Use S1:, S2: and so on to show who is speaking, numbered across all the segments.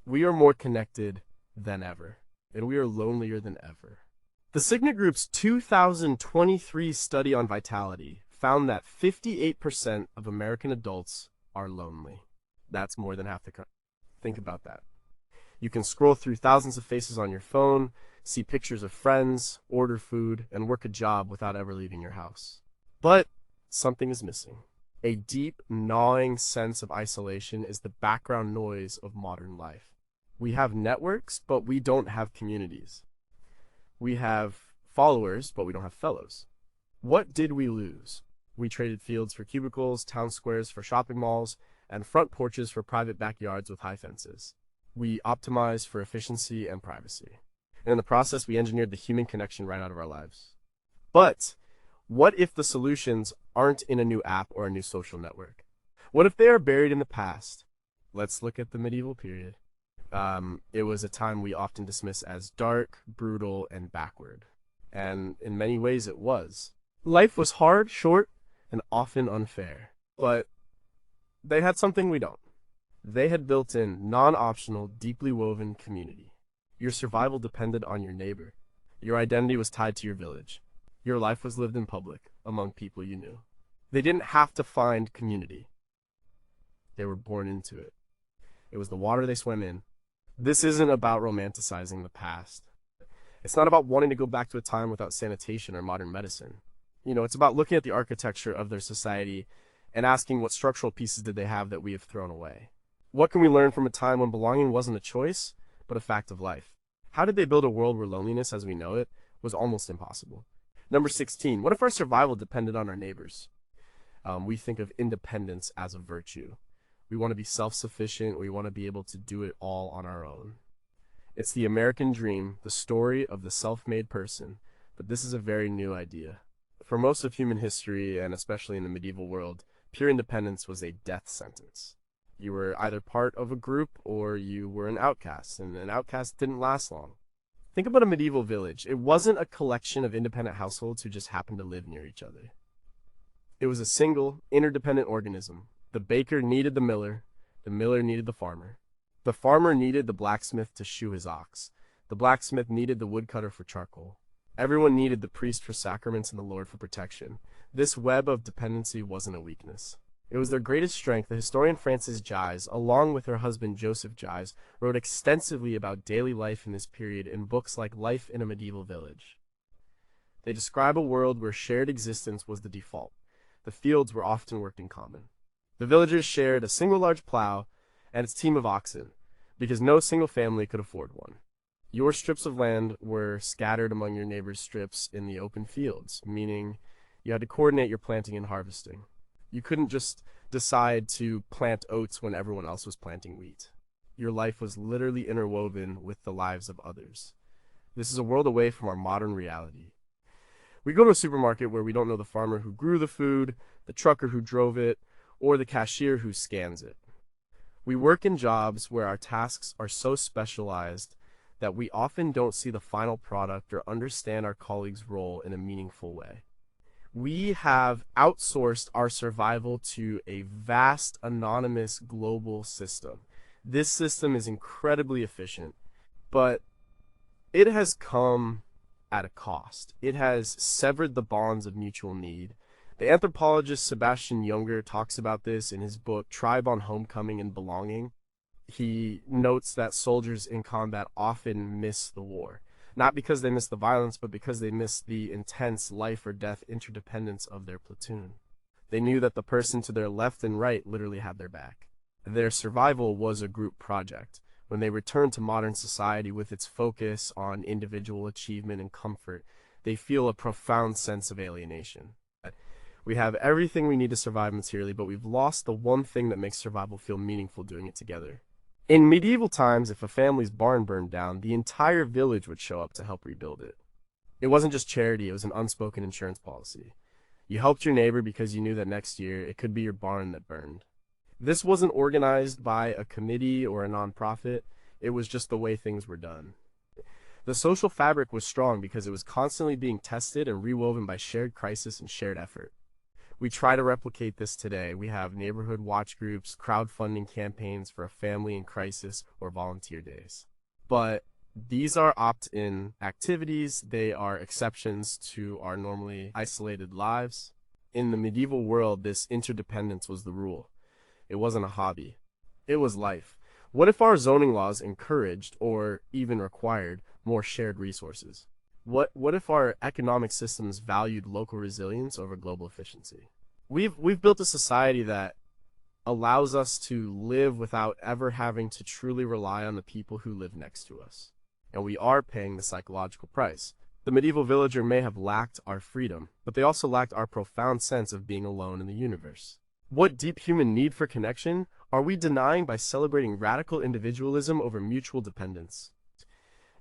S1: We are more connected than ever, and we are lonelier than ever. The Cigna Group's 2023 study on vitality found that 58% of American adults are lonely. That's more than half the country. Think about that. You can scroll through thousands of faces on your phone, see pictures of friends, order food, and work a job without ever leaving your house. But something is missing. A deep, gnawing sense of isolation is the background noise of modern life. We have networks, but we don't have communities. We have followers, but we don't have fellows. What did we lose? We traded fields for cubicles, town squares for shopping malls, and front porches for private backyards with high fences. We optimized for efficiency and privacy. And in the process, we engineered the human connection right out of our lives. But what if the solutions aren't in a new app or a new social network? What if they are buried in the past? Let's look at the medieval period. It was a time we often dismiss as dark, brutal, and backward. And in many ways it was. Life was hard, short, and often unfair. But they had something we don't. They had built in non-optional, deeply woven community. Your survival depended on your neighbor. Your identity was tied to your village. Your life was lived in public, among people you knew. They didn't have to find community. They were born into it. It was the water they swam in. This isn't about romanticizing the past. It's not about wanting to go back to a time without sanitation or modern medicine. It's about looking at the architecture of their society and asking what structural pieces did they have that we have thrown away. What can we learn from a time when belonging wasn't a choice, but a fact of life? How did they build a world where loneliness as we know it was almost impossible? Number 16, what if our survival depended on our neighbors? We think of independence as a virtue. We want to be self-sufficient. We want to be able to do it all on our own. It's the American dream, the story of the self-made person, but this is a very new idea. For most of human history, and especially in the medieval world, pure independence was a death sentence. You were either part of a group or you were an outcast, and an outcast didn't last long. Think about a medieval village. It wasn't a collection of independent households who just happened to live near each other. It was a single, interdependent organism. The baker needed the miller needed the farmer needed the blacksmith to shoe his ox, the blacksmith needed the woodcutter for charcoal. Everyone needed the priest for sacraments and the Lord for protection. This web of dependency wasn't a weakness. It was their greatest strength. The historian Frances Gies, along with her husband Joseph Gies, wrote extensively about daily life in this period in books like Life in a Medieval Village. They describe a world where shared existence was the default. The fields were often worked in common. The villagers shared a single large plow and its team of oxen, because no single family could afford one. Your strips of land were scattered among your neighbor's strips in the open fields, meaning you had to coordinate your planting and harvesting. You couldn't just decide to plant oats when everyone else was planting wheat. Your life was literally interwoven with the lives of others. This is a world away from our modern reality. We go to a supermarket where we don't know the farmer who grew the food, the trucker who drove it, or the cashier who scans it. We work in jobs where our tasks are so specialized that we often don't see the final product or understand our colleague's role in a meaningful way. We have outsourced our survival to a vast, anonymous, global system. This system is incredibly efficient, but it has come at a cost. It has severed the bonds of mutual need. The anthropologist Sebastian Junger talks about this in his book, Tribe on Homecoming and Belonging. He notes that soldiers in combat often miss the war, not because they miss the violence, but because they miss the intense life or death interdependence of their platoon. They knew that the person to their left and right literally had their back. Their survival was a group project. When they returned to modern society with its focus on individual achievement and comfort, they feel a profound sense of alienation. We have everything we need to survive materially, but we've lost the one thing that makes survival feel meaningful doing it together. In medieval times, if a family's barn burned down, the entire village would show up to help rebuild it. It wasn't just charity, it was an unspoken insurance policy. You helped your neighbor because you knew that next year it could be your barn that burned. This wasn't organized by a committee or a nonprofit, it was just the way things were done. The social fabric was strong because it was constantly being tested and rewoven by shared crisis and shared effort. We try to replicate this today. We have neighborhood watch groups, crowdfunding campaigns for a family in crisis, or volunteer days. But these are opt-in activities. They are exceptions to our normally isolated lives. In the medieval world, this interdependence was the rule. It wasn't a hobby. It was life. What if our zoning laws encouraged, or even required, more shared resources? What if our economic systems valued local resilience over global efficiency? We've built a society that allows us to live without ever having to truly rely on the people who live next to us. And we are paying the psychological price. The medieval villager may have lacked our freedom, but they also lacked our profound sense of being alone in the universe. What deep human need for connection are we denying by celebrating radical individualism over mutual dependence?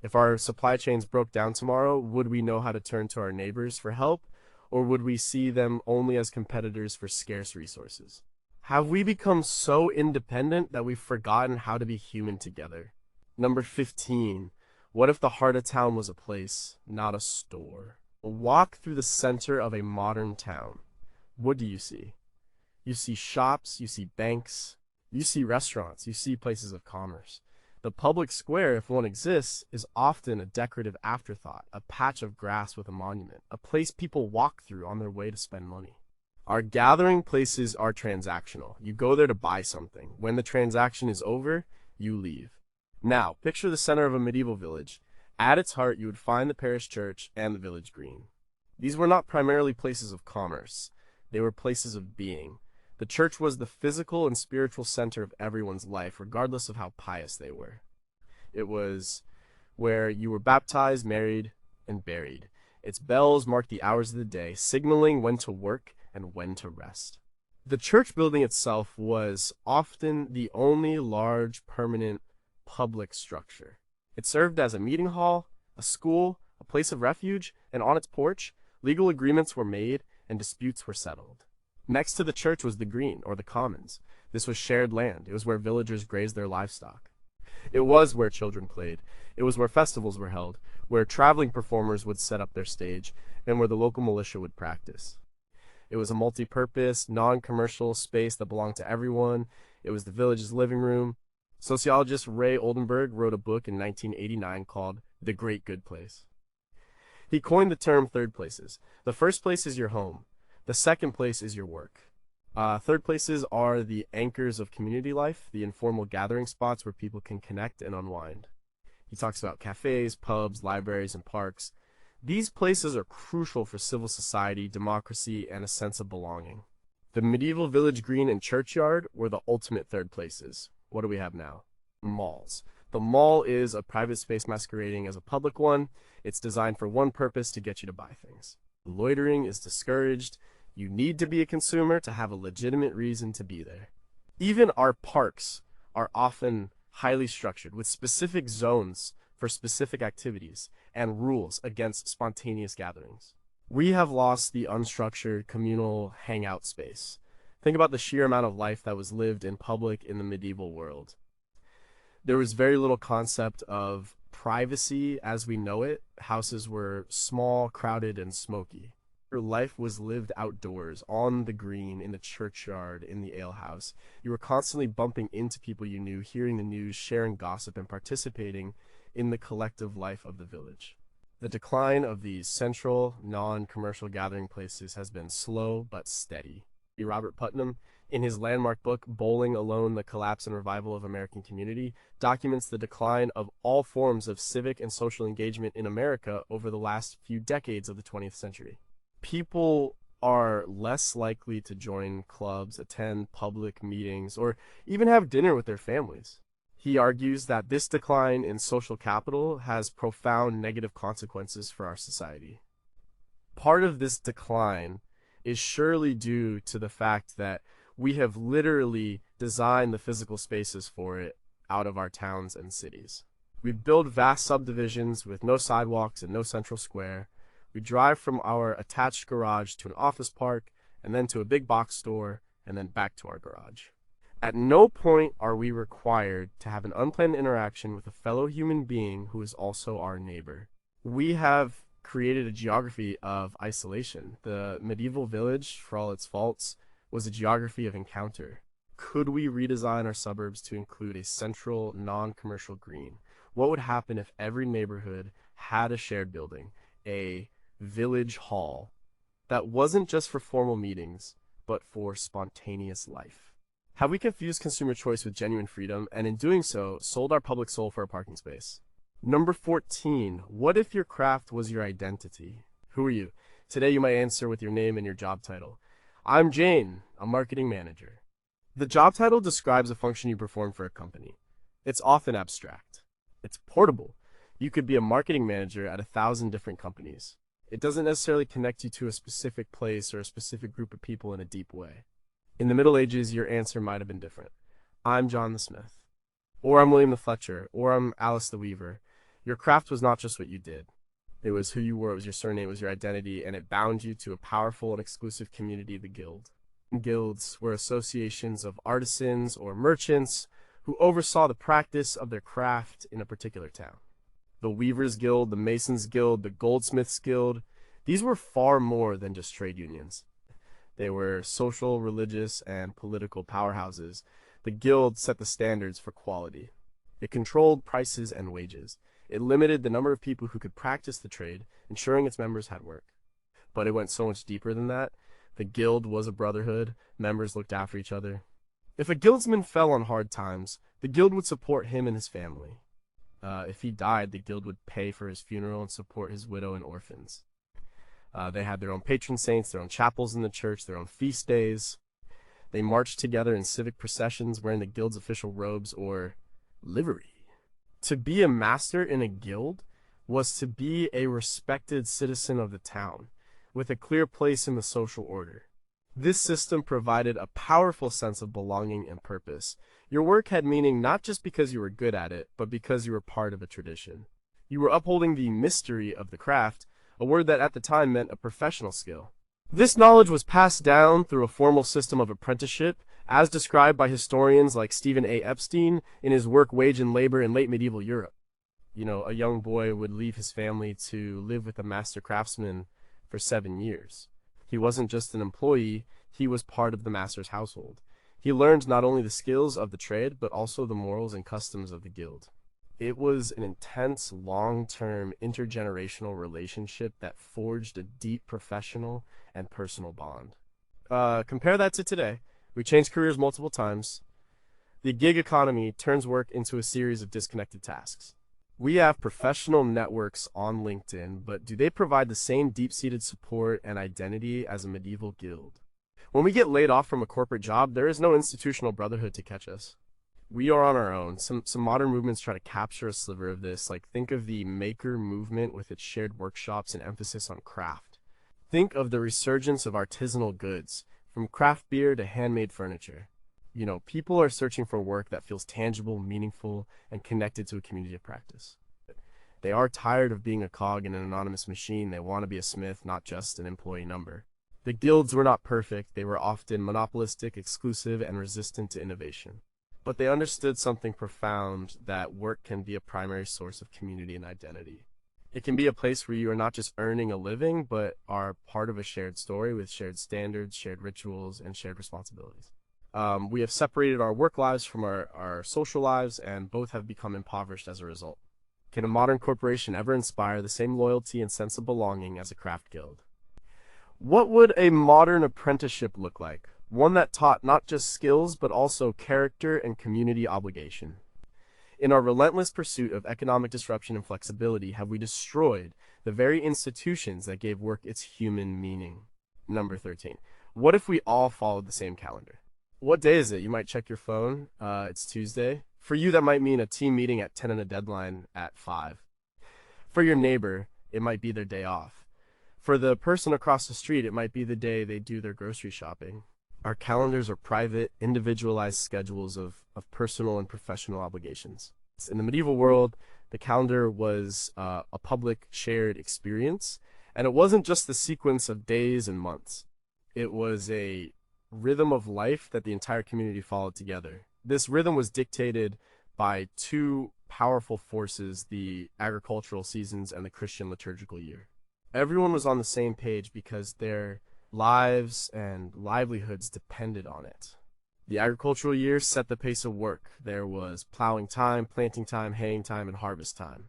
S1: If our supply chains broke down tomorrow, would we know how to turn to our neighbors for help, or would we see them only as competitors for scarce resources? Have we become so independent that we've forgotten how to be human together? Number 15. What if the heart of town was a place, not a store? Walk through the center of a modern town. What do you see? You see shops, you see banks, you see restaurants, you see places of commerce. The public square, if one exists, is often a decorative afterthought, a patch of grass with a monument, a place people walk through on their way to spend money. Our gathering places are transactional. You go there to buy something. When the transaction is over, you leave. Now, picture the center of a medieval village. At its heart, you would find the parish church and the village green. These were not primarily places of commerce. They were places of being. The church was the physical and spiritual center of everyone's life, regardless of how pious they were. It was where you were baptized, married, and buried. Its bells marked the hours of the day, signaling when to work and when to rest. The church building itself was often the only large, permanent, public structure. It served as a meeting hall, a school, a place of refuge, and on its porch, legal agreements were made and disputes were settled. Next to the church was the green, or the commons. This was shared land. It was where villagers grazed their livestock. It was where children played. It was where festivals were held, where traveling performers would set up their stage, and where the local militia would practice. It was a multi-purpose, non-commercial space that belonged to everyone. It was the village's living room. Sociologist Ray Oldenburg wrote a book in 1989 called The Great Good Place. He coined the term third places. The first place is your home. The second place is your work. Third places are the anchors of community life, the informal gathering spots where people can connect and unwind. He talks about cafes, pubs, libraries, and parks. These places are crucial for civil society, democracy, and a sense of belonging. The medieval village green and churchyard were the ultimate third places. What do we have now? Malls. The mall is a private space masquerading as a public one. It's designed for one purpose: to get you to buy things. Loitering is discouraged. You need to be a consumer to have a legitimate reason to be there. Even our parks are often highly structured, with specific zones for specific activities and rules against spontaneous gatherings. We have lost the unstructured communal hangout space. Think about the sheer amount of life that was lived in public in the medieval world. There was very little concept of privacy as we know it. Houses were small, crowded, and smoky. Life was lived outdoors, on the green, in the churchyard, in the alehouse. You were constantly bumping into people you knew, hearing the news, sharing gossip, and participating in the collective life of the village. The decline of these central, non-commercial gathering places has been slow but steady. Robert Putnam, in his landmark book, Bowling Alone, The Collapse and Revival of American Community, documents the decline of all forms of civic and social engagement in America over the last few decades of the 20th century. People are less likely to join clubs, attend public meetings, or even have dinner with their families. He argues that this decline in social capital has profound negative consequences for our society. Part of this decline is surely due to the fact that we have literally designed the physical spaces for it out of our towns and cities. We build vast subdivisions with no sidewalks and no central square. We drive from our attached garage to an office park, and then to a big box store, and then back to our garage. At no point are we required to have an unplanned interaction with a fellow human being who is also our neighbor. We have created a geography of isolation. The medieval village, for all its faults, was a geography of encounter. Could we redesign our suburbs to include a central, non-commercial green? What would happen if every neighborhood had a shared building, a village hall, that wasn't just for formal meetings, but for spontaneous life? Have we confused consumer choice with genuine freedom, and in doing so, sold our public soul for a parking space? Number 14, what if your craft was your identity? Who are you? Today you might answer with your name and your job title. I'm Jane, a marketing manager. The job title describes a function you perform for a company. It's often abstract. It's portable. You could be a marketing manager at 1,000 different companies. It doesn't necessarily connect you to a specific place or a specific group of people in a deep way. In the Middle Ages, your answer might have been different. I'm John the Smith. Or I'm William the Fletcher. Or I'm Alice the Weaver. Your craft was not just what you did. It was who you were, it was your surname, it was your identity, and it bound you to a powerful and exclusive community, the Guild. Guilds were associations of artisans or merchants who oversaw the practice of their craft in a particular town. The Weavers' Guild, the Masons' Guild, the Goldsmiths' Guild, these were far more than just trade unions. They were social, religious, and political powerhouses. The Guild set the standards for quality. It controlled prices and wages. It limited the number of people who could practice the trade, ensuring its members had work. But it went so much deeper than that. The Guild was a brotherhood. Members looked after each other. If a guildsman fell on hard times, the Guild would support him and his family. If he died, the Guild would pay for his funeral and support his widow and orphans. They had their own patron saints, their own chapels in the church, their own feast days. They marched together in civic processions wearing the Guild's official robes or livery. To be a master in a guild was to be a respected citizen of the town, with a clear place in the social order. This system provided a powerful sense of belonging and purpose. Your work had meaning not just because you were good at it, but because you were part of a tradition. You were upholding the mystery of the craft, a word that at the time meant a professional skill. This knowledge was passed down through a formal system of apprenticeship, as described by historians like Stephen A. Epstein in his work Wage and Labor in Late Medieval Europe. A young boy would leave his family to live with a master craftsman for 7 years. He wasn't just an employee, he was part of the master's household. He learned not only the skills of the trade, but also the morals and customs of the guild. It was an intense, long-term, intergenerational relationship that forged a deep professional and personal bond. Compare that to today. We changed careers multiple times. The gig economy turns work into a series of disconnected tasks. We have professional networks on LinkedIn, but do they provide the same deep-seated support and identity as a medieval guild? When we get laid off from a corporate job, there is no institutional brotherhood to catch us. We are on our own. Some modern movements try to capture a sliver of this, like think of the maker movement with its shared workshops and emphasis on craft. Think of the resurgence of artisanal goods, from craft beer to handmade furniture. People are searching for work that feels tangible, meaningful, and connected to a community of practice. They are tired of being a cog in an anonymous machine. They want to be a smith, not just an employee number. The guilds were not perfect. They were often monopolistic, exclusive, and resistant to innovation. But they understood something profound, that work can be a primary source of community and identity. It can be a place where you are not just earning a living, but are part of a shared story with shared standards, shared rituals, and shared responsibilities. We have separated our work lives from our social lives, and both have become impoverished as a result. Can a modern corporation ever inspire the same loyalty and sense of belonging as a craft guild? What would a modern apprenticeship look like? One that taught not just skills, but also character and community obligation. In our relentless pursuit of economic disruption and flexibility, have we destroyed the very institutions that gave work its human meaning? Number 13. What if we all followed the same calendar? What day is it? You might check your phone. It's Tuesday. For you, that might mean a team meeting at 10 and a deadline at 5. For your neighbor, it might be their day off. For the person across the street, it might be the day they do their grocery shopping. Our calendars are private, individualized schedules of personal and professional obligations. In the medieval world, the calendar was a public shared experience, and it wasn't just the sequence of days and months. It was a rhythm of life that the entire community followed together. This rhythm was dictated by two powerful forces, the agricultural seasons and the Christian liturgical year. Everyone was on the same page because their lives and livelihoods depended on it. The agricultural year set the pace of work. There was plowing time, planting time, haying time, and harvest time.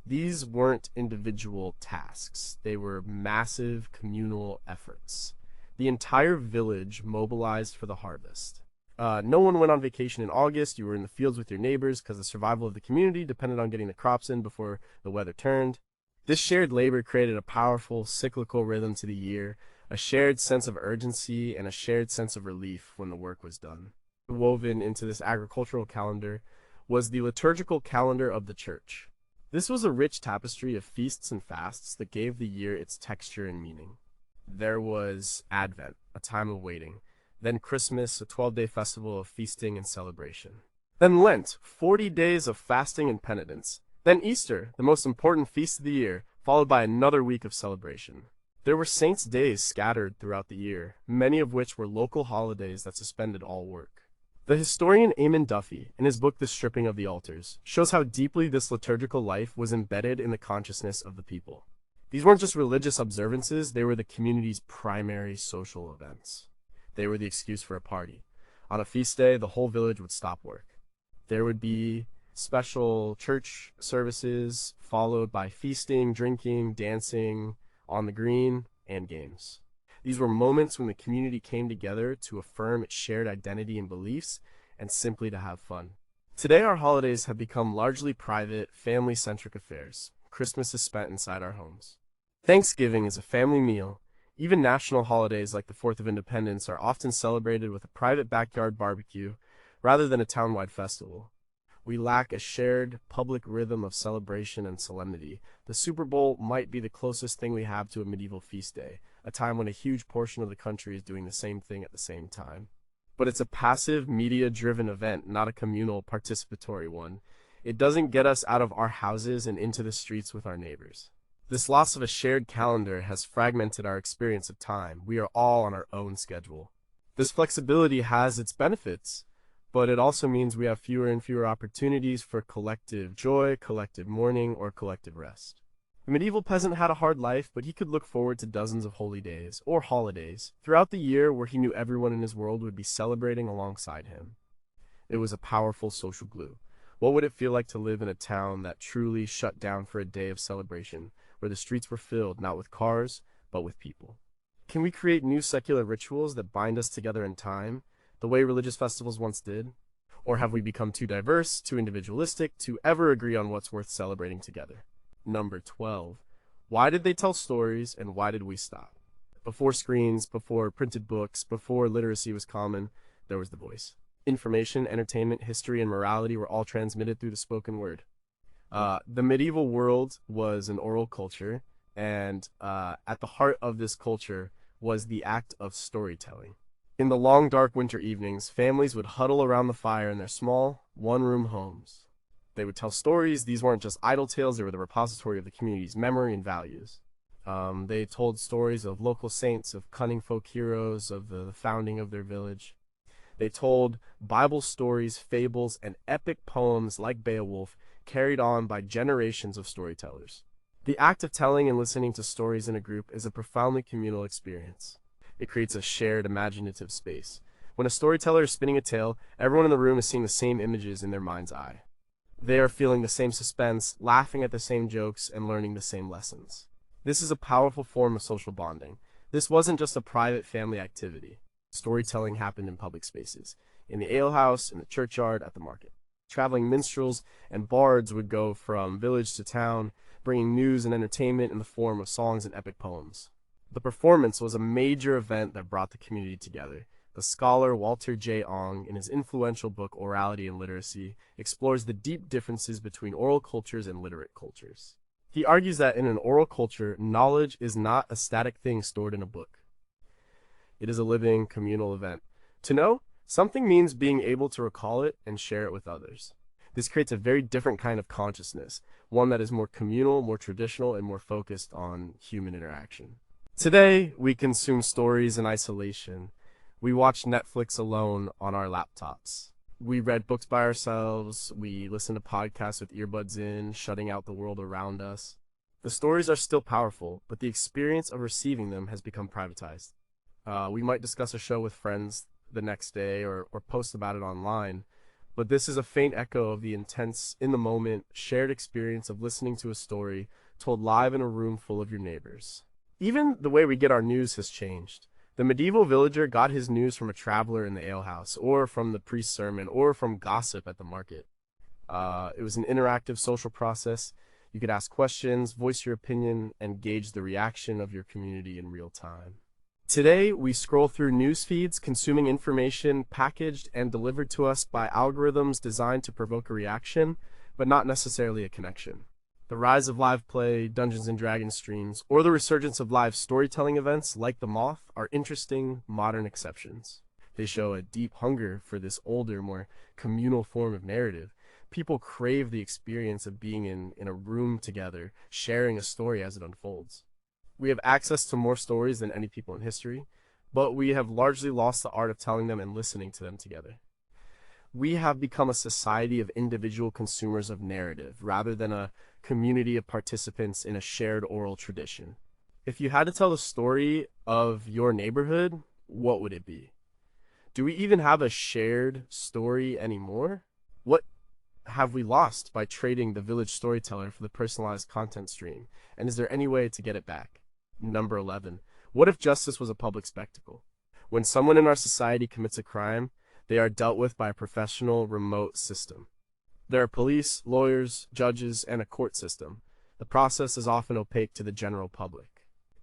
S1: These weren't individual tasks. They were massive communal efforts. The entire village mobilized for the harvest. No one went on vacation in August. You were in the fields with your neighbors because the survival of the community depended on getting the crops in before the weather turned. This shared labor created a powerful cyclical rhythm to the year, a shared sense of urgency and a shared sense of relief when the work was done. Woven into this agricultural calendar was the liturgical calendar of the church. This was a rich tapestry of feasts and fasts that gave the year its texture and meaning. There was Advent, a time of waiting. Then Christmas, a 12-day festival of feasting and celebration. Then Lent, 40 days of fasting and penitence. Then Easter, the most important feast of the year, followed by another week of celebration. There were saints' days scattered throughout the year, many of which were local holidays that suspended all work. The historian Eamon Duffy, in his book The Stripping of the Altars, shows how deeply this liturgical life was embedded in the consciousness of the people. These weren't just religious observances, they were the community's primary social events. They were the excuse for a party. On a feast day, the whole village would stop work. There would be special church services, followed by feasting, drinking, dancing on the green, and games. These were moments when the community came together to affirm its shared identity and beliefs, and simply to have fun. Today, our holidays have become largely private, family-centric affairs. Christmas is spent inside our homes. Thanksgiving is a family meal. Even national holidays like the 4th of Independence are often celebrated with a private backyard barbecue rather than a town-wide festival. We lack a shared public rhythm of celebration and solemnity. The Super Bowl might be the closest thing we have to a medieval feast day, a time when a huge portion of the country is doing the same thing at the same time. But it's a passive, media-driven event, not a communal, participatory one. It doesn't get us out of our houses and into the streets with our neighbors. This loss of a shared calendar has fragmented our experience of time. We are all on our own schedule. This flexibility has its benefits, but it also means we have fewer and fewer opportunities for collective joy, collective mourning, or collective rest. The medieval peasant had a hard life, but he could look forward to dozens of holy days, or holidays, throughout the year where he knew everyone in his world would be celebrating alongside him. It was a powerful social glue. What would it feel like to live in a town that truly shut down for a day of celebration, where the streets were filled not with cars, but with people? Can we create new secular rituals that bind us together in time, the way religious festivals once did? Or have we become too diverse, too individualistic, to ever agree on what's worth celebrating together? Number 12. Why did they tell stories, and why did we stop? Before screens, before printed books, before literacy was common, there was the voice. Information, entertainment, history, and morality were all transmitted through the spoken word. The medieval world was an oral culture, and at the heart of this culture was the act of storytelling. In the long, dark winter evenings, families would huddle around the fire in their small, one-room homes. They would tell stories. These weren't just idle tales, they were the repository of the community's memory and values. They told stories of local saints, of cunning folk heroes, of the founding of their village. They told Bible stories, fables, and epic poems like Beowulf, carried on by generations of storytellers. The act of telling and listening to stories in a group is a profoundly communal experience. It creates a shared imaginative space. When a storyteller is spinning a tale, everyone in the room is seeing the same images in their mind's eye. They are feeling the same suspense, laughing at the same jokes, and learning the same lessons. This is a powerful form of social bonding. This wasn't just a private family activity. Storytelling happened in public spaces, in the alehouse, in the churchyard, at the market. Traveling minstrels and bards would go from village to town, bringing news and entertainment in the form of songs and epic poems. The performance was a major event that brought the community together. The scholar Walter J. Ong, in his influential book Orality and Literacy, explores the deep differences between oral cultures and literate cultures. He argues that in an oral culture, knowledge is not a static thing stored in a book. It is a living, communal event. To know, something means being able to recall it and share it with others. This creates a very different kind of consciousness, one that is more communal, more traditional, and more focused on human interaction. Today, we consume stories in isolation. We watch Netflix alone on our laptops. We read books by ourselves. We listen to podcasts with earbuds in, shutting out the world around us. The stories are still powerful, but the experience of receiving them has become privatized. We might discuss a show with friends the next day or post about it online, but this is a faint echo of the intense, in the moment, shared experience of listening to a story told live in a room full of your neighbors. Even the way we get our news has changed. The medieval villager got his news from a traveler in the alehouse, or from the priest's sermon, or from gossip at the market. It was an interactive social process. You could ask questions, voice your opinion, and gauge the reaction of your community in real time. Today, we scroll through news feeds, consuming information packaged and delivered to us by algorithms designed to provoke a reaction, but not necessarily a connection. The rise of live play, Dungeons and Dragons streams, or the resurgence of live storytelling events like The Moth are interesting, modern exceptions. They show a deep hunger for this older, more communal form of narrative. People crave the experience of being in a room together, sharing a story as it unfolds. We have access to more stories than any people in history, but we have largely lost the art of telling them and listening to them together. We have become a society of individual consumers of narrative, rather than a community of participants in a shared oral tradition. If you had to tell the story of your neighborhood, what would it be? Do we even have a shared story anymore? What have we lost by trading the village storyteller for the personalized content stream? And is there any way to get it back? Number 11. What if justice was a public spectacle? When someone in our society commits a crime, they are dealt with by a professional remote system. There are police, lawyers, judges, and a court system. The process is often opaque to the general public.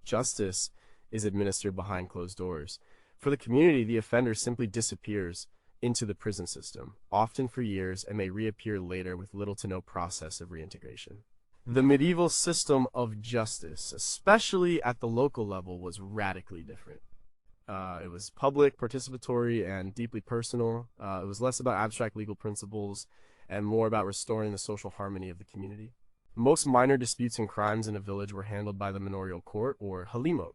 S1: Justice is administered behind closed doors. For the community, the offender simply disappears into the prison system, often for years, and may reappear later with little to no process of reintegration. The medieval system of justice, especially at the local level, was radically different. It was public, participatory, and deeply personal. It was less about abstract legal principles and more about restoring the social harmony of the community. Most minor disputes and crimes in a village were handled by the manorial court, or halimot.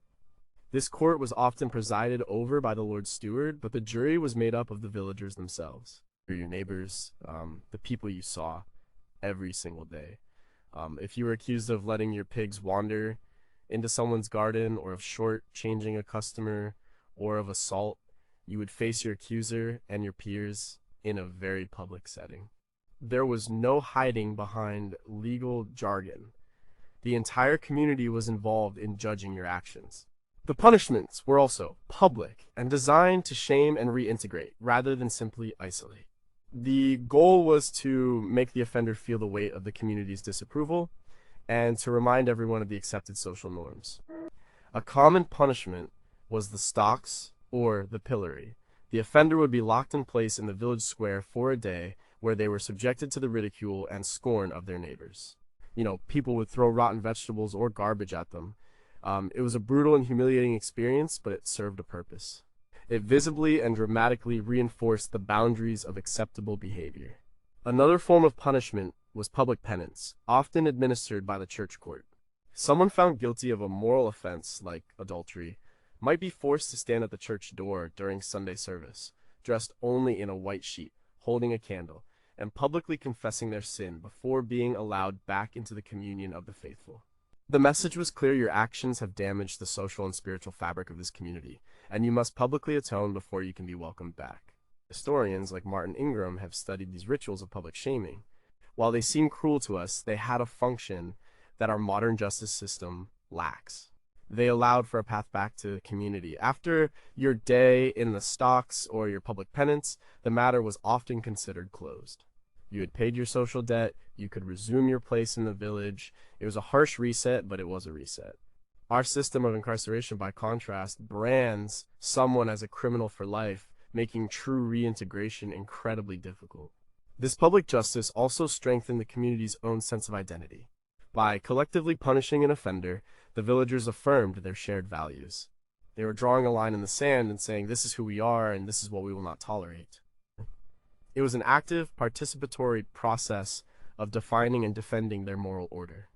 S1: This court was often presided over by the Lord Steward, but the jury was made up of the villagers themselves, your neighbors, the people you saw every single day. If you were accused of letting your pigs wander into someone's garden, or of short-changing a customer, or of assault, you would face your accuser and your peers in a very public setting. There was no hiding behind legal jargon. The entire community was involved in judging your actions. The punishments were also public and designed to shame and reintegrate, rather than simply isolate. The goal was to make the offender feel the weight of the community's disapproval and to remind everyone of the accepted social norms. A common punishment was the stocks or the pillory. The offender would be locked in place in the village square for a day, where they were subjected to the ridicule and scorn of their neighbors. People would throw rotten vegetables or garbage at them. It was a brutal and humiliating experience, but it served a purpose. It visibly and dramatically reinforced the boundaries of acceptable behavior. Another form of punishment was public penance, often administered by the church court. Someone found guilty of a moral offense, like adultery, might be forced to stand at the church door during Sunday service, dressed only in a white sheet, holding a candle, and publicly confessing their sin before being allowed back into the communion of the faithful. The message was clear: your actions have damaged the social and spiritual fabric of this community, and you must publicly atone before you can be welcomed back. Historians like Martin Ingram have studied these rituals of public shaming. While they seem cruel to us, they had a function that our modern justice system lacks. They allowed for a path back to the community. After your day in the stocks or your public penance, the matter was often considered closed. You had paid your social debt, you could resume your place in the village. It was a harsh reset, but it was a reset. Our system of incarceration, by contrast, brands someone as a criminal for life, making true reintegration incredibly difficult. This public justice also strengthened the community's own sense of identity. By collectively punishing an offender, the villagers affirmed their shared values. They were drawing a line in the sand and saying, this is who we are and this is what we will not tolerate. It was an active, participatory process of defining and defending their moral order.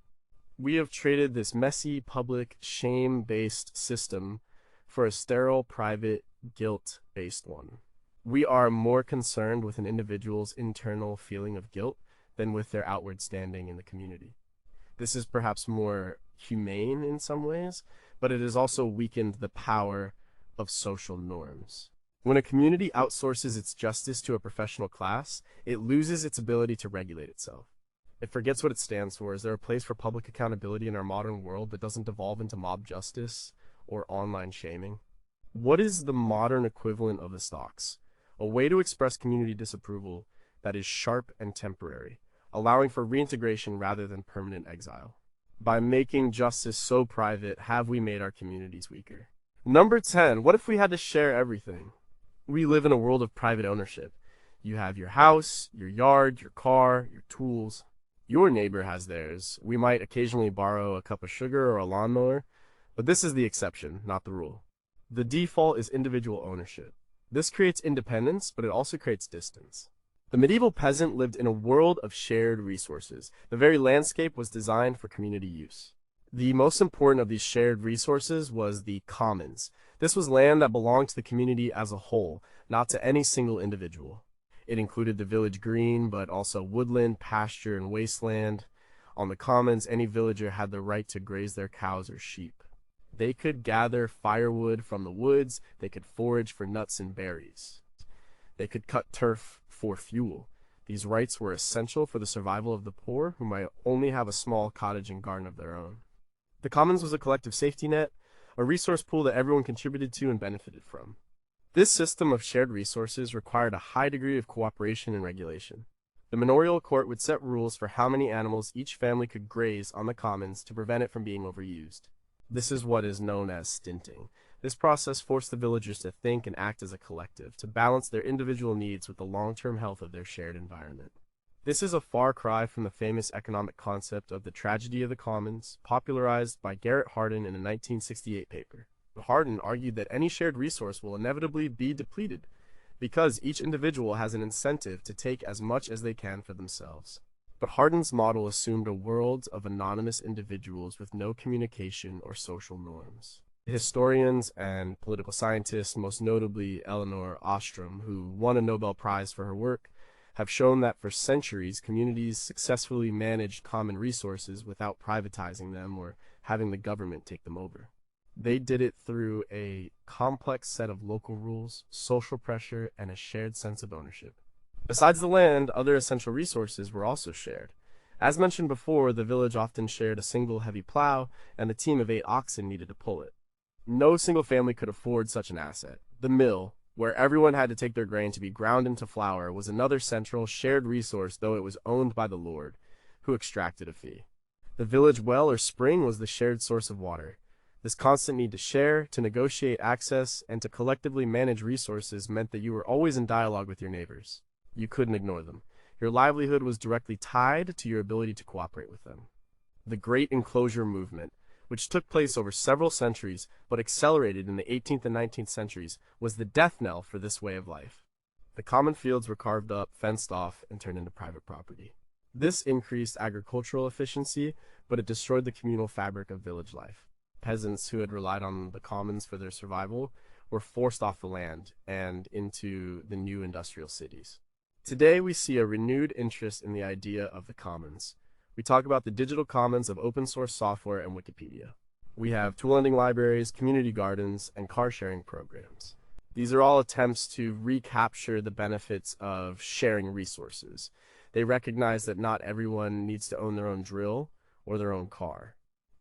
S1: We have traded this messy, public, shame-based system for a sterile, private, guilt-based one. We are more concerned with an individual's internal feeling of guilt than with their outward standing in the community. This is perhaps more humane in some ways, but it has also weakened the power of social norms. When a community outsources its justice to a professional class, it loses its ability to regulate itself. It forgets what it stands for. Is there a place for public accountability in our modern world that doesn't devolve into mob justice or online shaming? What is the modern equivalent of the stocks? A way to express community disapproval that is sharp and temporary, allowing for reintegration rather than permanent exile. By making justice so private, have we made our communities weaker? Number 10, what if we had to share everything? We live in a world of private ownership. You have your house, your yard, your car, your tools. Your neighbor has theirs. We might occasionally borrow a cup of sugar or a lawnmower, but this is the exception, not the rule. The default is individual ownership. This creates independence, but it also creates distance. The medieval peasant lived in a world of shared resources. The very landscape was designed for community use. The most important of these shared resources was the commons. This was land that belonged to the community as a whole, not to any single individual. It included the village green, but also woodland, pasture, and wasteland. On the commons, any villager had the right to graze their cows or sheep. They could gather firewood from the woods. They could forage for nuts and berries. They could cut turf for fuel. These rights were essential for the survival of the poor, who might only have a small cottage and garden of their own. The commons was a collective safety net, a resource pool that everyone contributed to and benefited from. This system of shared resources required a high degree of cooperation and regulation. The manorial court would set rules for how many animals each family could graze on the commons to prevent it from being overused. This is what is known as stinting. This process forced the villagers to think and act as a collective, to balance their individual needs with the long-term health of their shared environment. This is a far cry from the famous economic concept of the tragedy of the commons, popularized by Garrett Hardin in a 1968 paper. Hardin argued that any shared resource will inevitably be depleted, because each individual has an incentive to take as much as they can for themselves. But Hardin's model assumed a world of anonymous individuals with no communication or social norms. Historians and political scientists, most notably Elinor Ostrom, who won a Nobel Prize for her work, have shown that for centuries, communities successfully managed common resources without privatizing them or having the government take them over. They did it through a complex set of local rules, social pressure, and a shared sense of ownership. Besides the land, other essential resources were also shared. As mentioned before, the village often shared a single heavy plow, and a team of 8 oxen needed to pull it. No single family could afford such an asset. The mill, where everyone had to take their grain to be ground into flour, was another central, shared resource, though it was owned by the lord, who extracted a fee. The village well or spring was the shared source of water. This constant need to share, to negotiate access, and to collectively manage resources meant that you were always in dialogue with your neighbors. You couldn't ignore them. Your livelihood was directly tied to your ability to cooperate with them. The Great Enclosure Movement, which took place over several centuries but accelerated in the 18th and 19th centuries, was the death knell for this way of life. The common fields were carved up, fenced off, and turned into private property. This increased agricultural efficiency, but it destroyed the communal fabric of village life. Peasants who had relied on the commons for their survival were forced off the land and into the new industrial cities. Today, we see a renewed interest in the idea of the commons. We talk about the digital commons of open source software and Wikipedia. We have tool lending libraries, community gardens, and car sharing programs. These are all attempts to recapture the benefits of sharing resources. They recognize that not everyone needs to own their own drill or their own car.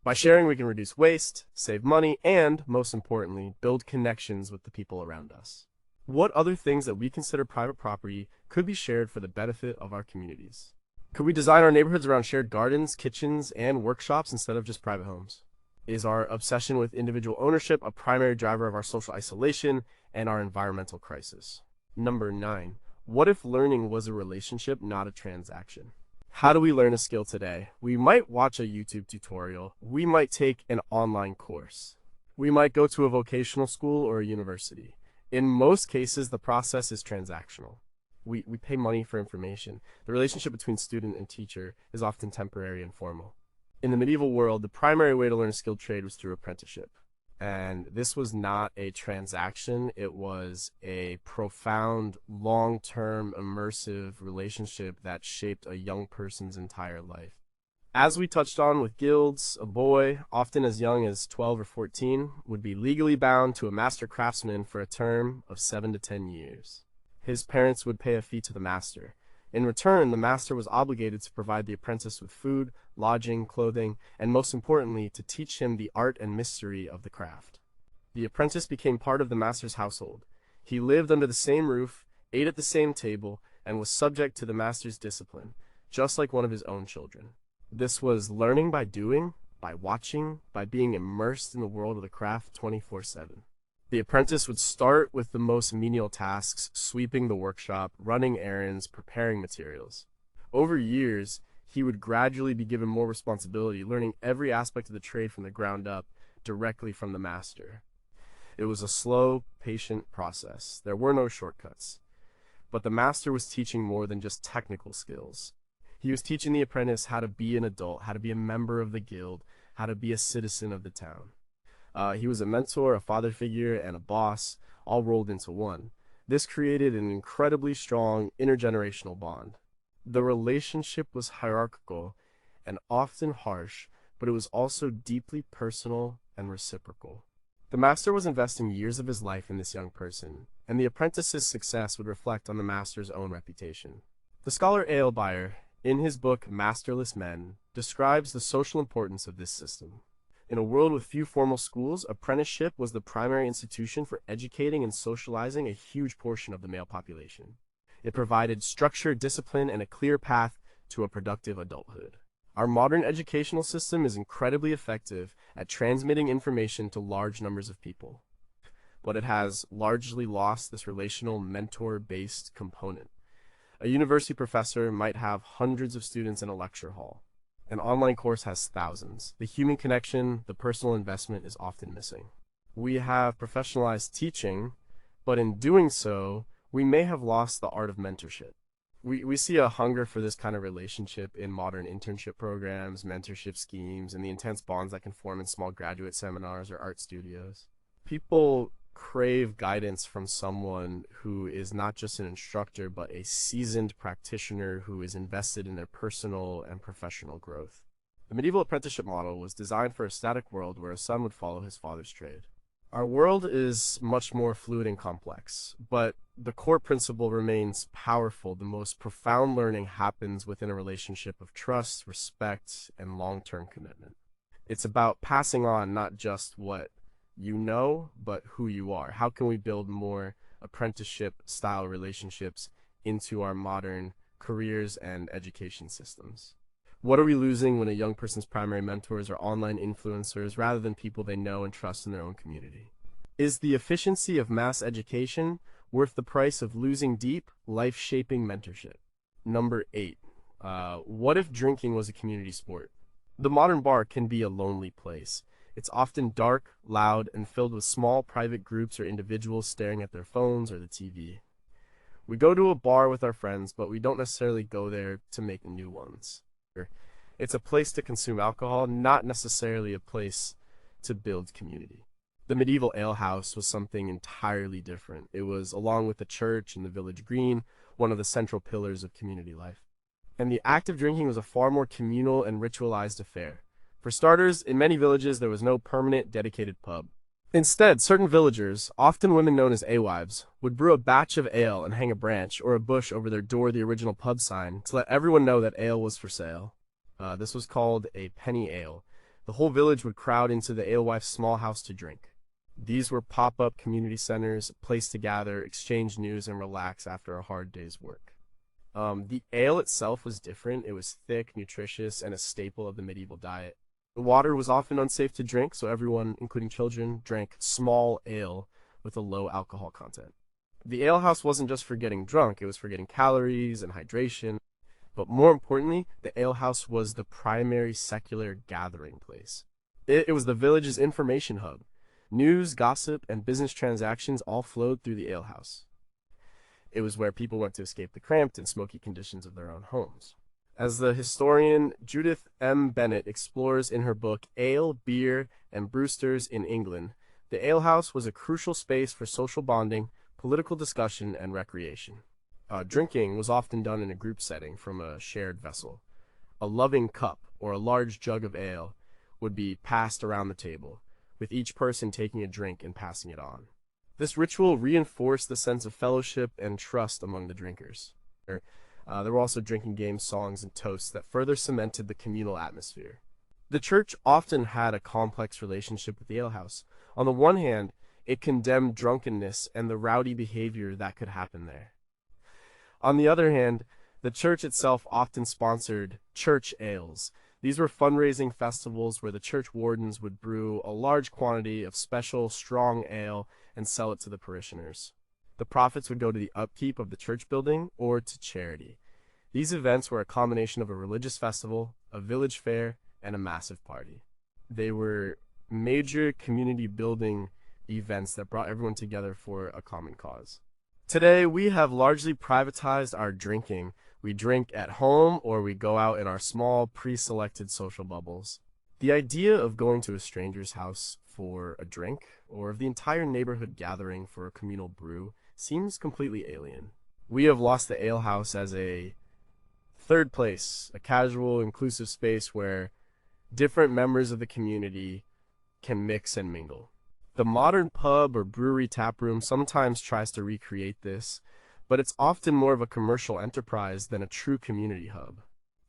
S1: By sharing, we can reduce waste, save money, and, most importantly, build connections with the people around us. What other things that we consider private property could be shared for the benefit of our communities? Could we design our neighborhoods around shared gardens, kitchens, and workshops instead of just private homes? Is our obsession with individual ownership a primary driver of our social isolation and our environmental crisis? Number 9. What if learning was a relationship, not a transaction? How do we learn a skill today? We might watch a YouTube tutorial. We might take an online course. We might go to a vocational school or a university. In most cases, the process is transactional. We pay money for information. The relationship between student and teacher is often temporary and formal. In the medieval world, the primary way to learn a skilled trade was through apprenticeship. And this was not a transaction. It was a profound, long-term, immersive relationship that shaped a young person's entire life. As we touched on with guilds, a boy, often as young as 12 or 14, would be legally bound to a master craftsman for a term of 7 to 10 years. His parents would pay a fee to the master. In return, the master was obligated to provide the apprentice with food, lodging, clothing, and most importantly, to teach him the art and mystery of the craft. The apprentice became part of the master's household. He lived under the same roof, ate at the same table, and was subject to the master's discipline, just like one of his own children. This was learning by doing, by watching, by being immersed in the world of the craft 24/7. The apprentice would start with the most menial tasks, sweeping the workshop, running errands, preparing materials. Over years, he would gradually be given more responsibility, learning every aspect of the trade from the ground up, directly from the master. It was a slow, patient process. There were no shortcuts. But the master was teaching more than just technical skills. He was teaching the apprentice how to be an adult, how to be a member of the guild, how to be a citizen of the town. He was a mentor, a father figure, and a boss, all rolled into one. This created an incredibly strong intergenerational bond. The relationship was hierarchical and often harsh, but it was also deeply personal and reciprocal. The master was investing years of his life in this young person, and the apprentice's success would reflect on the master's own reputation. The scholar Aylbeyer, in his book Masterless Men, describes the social importance of this system. In a world with few formal schools, apprenticeship was the primary institution for educating and socializing a huge portion of the male population. It provided structure, discipline, and a clear path to a productive adulthood. Our modern educational system is incredibly effective at transmitting information to large numbers of people, but it has largely lost this relational mentor-based component. A university professor might have hundreds of students in a lecture hall. An online course has thousands. The human connection, the personal investment is often missing. We have professionalized teaching, but in doing so, we may have lost the art of mentorship. We see a hunger for this kind of relationship in modern internship programs, mentorship schemes, and the intense bonds that can form in small graduate seminars or art studios. People crave guidance from someone who is not just an instructor, but a seasoned practitioner who is invested in their personal and professional growth. The medieval apprenticeship model was designed for a static world where a son would follow his father's trade. Our world is much more fluid and complex, but the core principle remains powerful. The most profound learning happens within a relationship of trust, respect, and long-term commitment. It's about passing on not just what you know, but who you are. How can we build more apprenticeship-style relationships into our modern careers and education systems? What are we losing when a young person's primary mentors are online influencers rather than people they know and trust in their own community? Is the efficiency of mass education worth the price of losing deep, life-shaping mentorship? Number 8. What if drinking was a community sport? The modern bar can be a lonely place. It's often dark, loud, and filled with small private groups or individuals staring at their phones or the TV. We go to a bar with our friends, but we don't necessarily go there to make new ones. It's a place to consume alcohol, not necessarily a place to build community. The medieval alehouse was something entirely different. It was, along with the church and the village green, one of the central pillars of community life. And the act of drinking was a far more communal and ritualized affair. For starters, in many villages there was no permanent, dedicated pub. Instead, certain villagers, often women known as alewives, would brew a batch of ale and hang a branch or a bush over their door, the original pub sign, to let everyone know that ale was for sale. This was called a penny ale. The whole village would crowd into the alewife's small house to drink. These were pop-up community centers, a place to gather, exchange news, and relax after a hard day's work. The ale itself was different. It was thick, nutritious, and a staple of the medieval diet. The water was often unsafe to drink, so everyone, including children, drank small ale with a low alcohol content. The alehouse wasn't just for getting drunk, it was for getting calories and hydration. But more importantly, the alehouse was the primary secular gathering place. It was the village's information hub. News, gossip, and business transactions all flowed through the alehouse. It was where people went to escape the cramped and smoky conditions of their own homes. As the historian Judith M. Bennett explores in her book Ale, Beer, and Brewsters in England, the alehouse was a crucial space for social bonding, political discussion, and recreation. Drinking was often done in a group setting from a shared vessel. A loving cup or a large jug of ale would be passed around the table, with each person taking a drink and passing it on. This ritual reinforced the sense of fellowship and trust among the drinkers. There were also drinking games, songs, and toasts that further cemented the communal atmosphere. The church often had a complex relationship with the alehouse. On the one hand, it condemned drunkenness and the rowdy behavior that could happen there. On the other hand, the church itself often sponsored church ales. These were fundraising festivals where the church wardens would brew a large quantity of special, strong ale and sell it to the parishioners. The profits would go to the upkeep of the church building or to charity. These events were a combination of a religious festival, a village fair, and a massive party. They were major community building events that brought everyone together for a common cause. Today, we have largely privatized our drinking. We drink at home or we go out in our small, pre-selected social bubbles. The idea of going to a stranger's house for a drink, or of the entire neighborhood gathering for a communal brew, seems completely alien. We have lost the alehouse as a third place, a casual, inclusive space where different members of the community can mix and mingle. The modern pub or brewery taproom sometimes tries to recreate this, but it's often more of a commercial enterprise than a true community hub.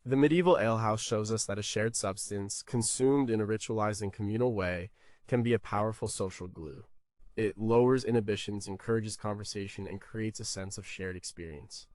S1: The medieval alehouse shows us that a shared substance, consumed in a ritualized and communal way, can be a powerful social glue. It lowers inhibitions, encourages conversation, and creates a sense of shared experience.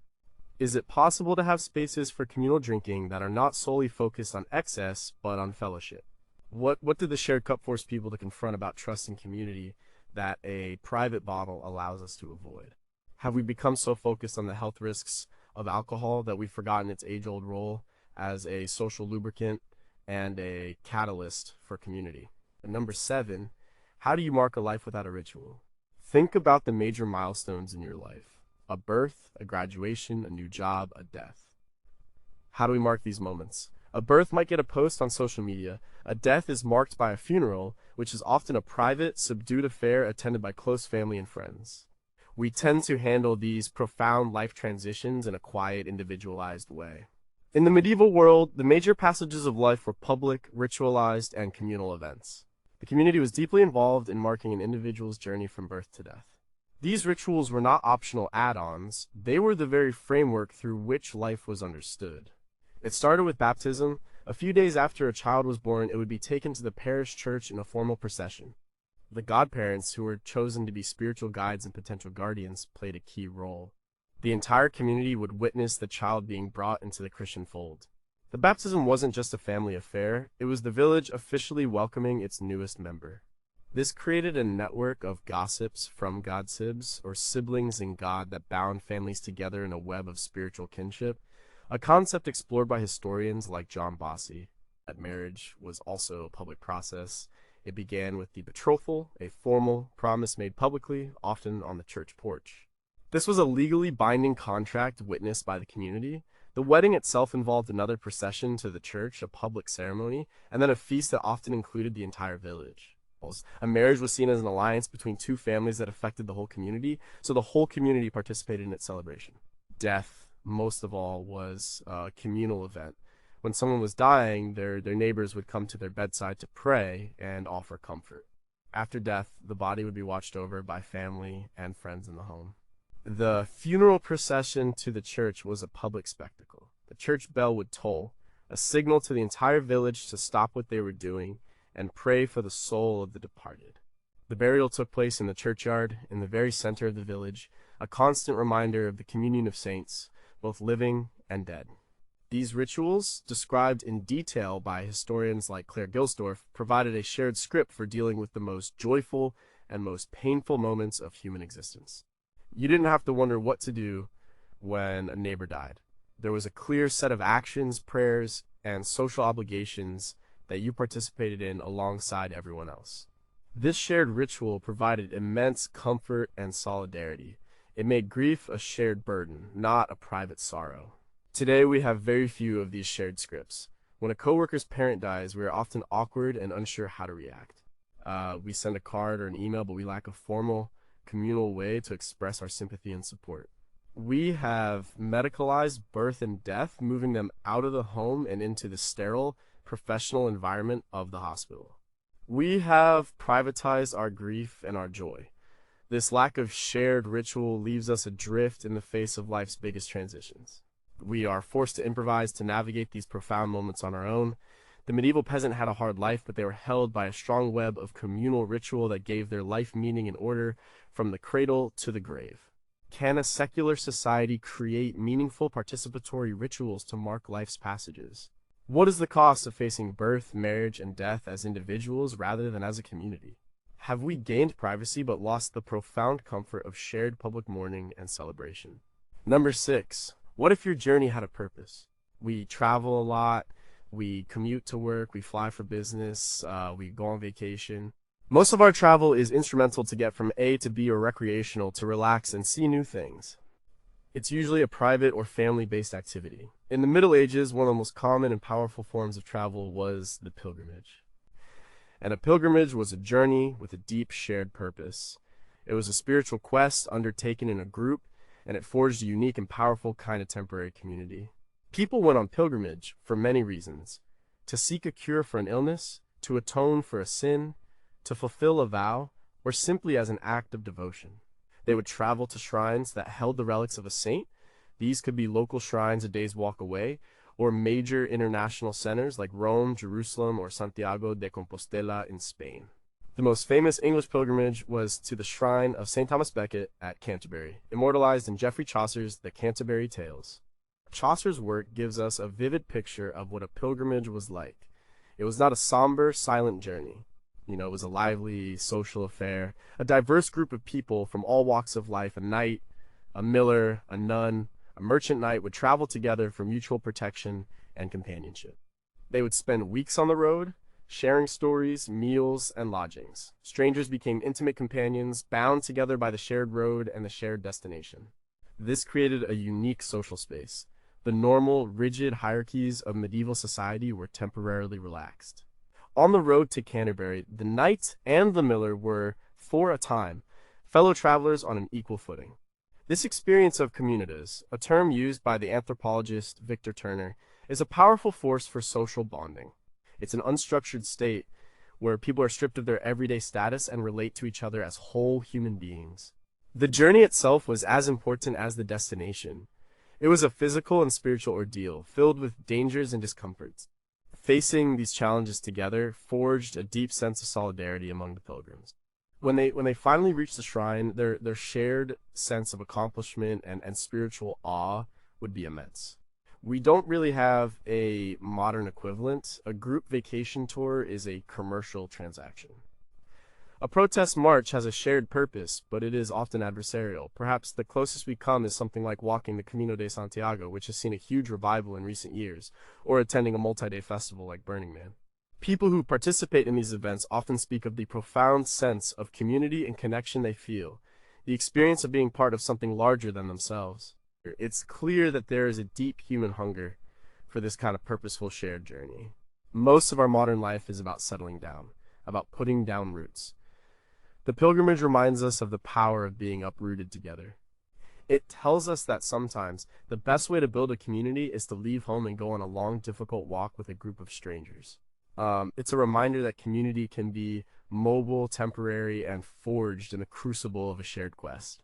S1: Is it possible to have spaces for communal drinking that are not solely focused on excess, but on fellowship? What did the shared cup force people to confront about trust and community that a private bottle allows us to avoid? Have we become so focused on the health risks of alcohol that we've forgotten its age-old role as a social lubricant and a catalyst for community? And number 7, how do you mark a life without a ritual? Think about the major milestones in your life: a birth, a graduation, a new job, a death. How do we mark these moments? A birth might get a post on social media. A death is marked by a funeral, which is often a private, subdued affair attended by close family and friends. We tend to handle these profound life transitions in a quiet, individualized way. In the medieval world, the major passages of life were public, ritualized, and communal events. The community was deeply involved in marking an individual's journey from birth to death. These rituals were not optional add-ons, they were the very framework through which life was understood. It started with baptism. A few days after a child was born, it would be taken to the parish church in a formal procession. The godparents, who were chosen to be spiritual guides and potential guardians, played a key role. The entire community would witness the child being brought into the Christian fold. The baptism wasn't just a family affair, it was the village officially welcoming its newest member. This created a network of gossips from godsibs, or siblings in God, that bound families together in a web of spiritual kinship, a concept explored by historians like John Bossy. That marriage was also a public process. It began with the betrothal, a formal promise made publicly, often on the church porch. This was a legally binding contract witnessed by the community. The wedding itself involved another procession to the church, a public ceremony, and then a feast that often included the entire village. A marriage was seen as an alliance between two families that affected the whole community, so the whole community participated in its celebration. Death, most of all, was a communal event. When someone was dying, their neighbors would come to their bedside to pray and offer comfort. After death, the body would be watched over by family and friends in the home. The funeral procession to the church was a public spectacle. The church bell would toll, a signal to the entire village to stop what they were doing and pray for the soul of the departed. The burial took place in the churchyard, in the very center of the village, a constant reminder of the communion of saints, both living and dead. These rituals, described in detail by historians like Claire Gilsdorf, provided a shared script for dealing with the most joyful and most painful moments of human existence. You didn't have to wonder what to do when a neighbor died. There was a clear set of actions, prayers, and social obligations that you participated in alongside everyone else. This shared ritual provided immense comfort and solidarity. It made grief a shared burden, not a private sorrow. Today, we have very few of these shared scripts. When a coworker's parent dies, we are often awkward and unsure how to react. We send a card or an email, but we lack a formal, communal way to express our sympathy and support. We have medicalized birth and death, moving them out of the home and into the sterile, professional environment of the hospital. We have privatized our grief and our joy. This lack of shared ritual leaves us adrift in the face of life's biggest transitions. We are forced to improvise to navigate these profound moments on our own. The medieval peasant had a hard life, but they were held by a strong web of communal ritual that gave their life meaning and order from the cradle to the grave. Can a secular society create meaningful participatory rituals to mark life's passages? What is the cost of facing birth, marriage, and death as individuals rather than as a community? Have we gained privacy but lost the profound comfort of shared public mourning and celebration? Number 6. What if your journey had a purpose? We travel a lot, we commute to work, we fly for business, we go on vacation. Most of our travel is instrumental to get from A to B or recreational to relax and see new things. It's usually a private or family-based activity. In the Middle Ages, one of the most common and powerful forms of travel was the pilgrimage. And a pilgrimage was a journey with a deep shared purpose. It was a spiritual quest undertaken in a group, and it forged a unique and powerful kind of temporary community. People went on pilgrimage for many reasons: to seek a cure for an illness, to atone for a sin, to fulfill a vow, or simply as an act of devotion. They would travel to shrines that held the relics of a saint. These could be local shrines a day's walk away, or major international centers like Rome, Jerusalem, or Santiago de Compostela in Spain. The most famous English pilgrimage was to the shrine of St. Thomas Becket at Canterbury, immortalized in Geoffrey Chaucer's The Canterbury Tales. Chaucer's work gives us a vivid picture of what a pilgrimage was like. It was not a somber, silent journey. It was a lively, social affair. A diverse group of people from all walks of life, a knight, a miller, a nun, a merchant knight, would travel together for mutual protection and companionship. They would spend weeks on the road, sharing stories, meals, and lodgings. Strangers became intimate companions, bound together by the shared road and the shared destination. This created a unique social space. The normal, rigid hierarchies of medieval society were temporarily relaxed. On the road to Canterbury, the knight and the miller were, for a time, fellow travelers on an equal footing. This experience of communitas, a term used by the anthropologist Victor Turner, is a powerful force for social bonding. It's an unstructured state where people are stripped of their everyday status and relate to each other as whole human beings. The journey itself was as important as the destination. It was a physical and spiritual ordeal, filled with dangers and discomforts. Facing these challenges together forged a deep sense of solidarity among the pilgrims. When they finally reached the shrine, their shared sense of accomplishment and spiritual awe would be immense. We don't really have a modern equivalent. A group vacation tour is a commercial transaction. A protest march has a shared purpose, but it is often adversarial. Perhaps the closest we come is something like walking the Camino de Santiago, which has seen a huge revival in recent years, or attending a multi-day festival like Burning Man. People who participate in these events often speak of the profound sense of community and connection they feel, the experience of being part of something larger than themselves. It's clear that there is a deep human hunger for this kind of purposeful shared journey. Most of our modern life is about settling down, about putting down roots. The pilgrimage reminds us of the power of being uprooted together. It tells us that sometimes the best way to build a community is to leave home and go on a long, difficult walk with a group of strangers. It's a reminder that community can be mobile, temporary, and forged in the crucible of a shared quest.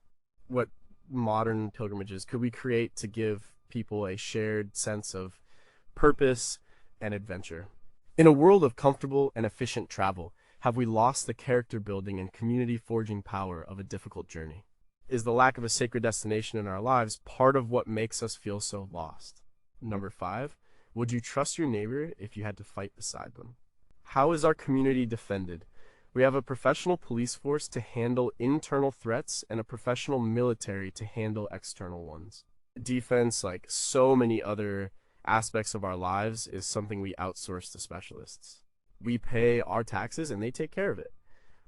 S1: What modern pilgrimages could we create to give people a shared sense of purpose and adventure? In a world of comfortable and efficient travel, have we lost the character building and community forging power of a difficult journey? Is the lack of a sacred destination in our lives part of what makes us feel so lost? Number 5, would you trust your neighbor if you had to fight beside them? How is our community defended? We have a professional police force to handle internal threats and a professional military to handle external ones. Defense, like so many other aspects of our lives, is something we outsource to specialists. We pay our taxes and they take care of it.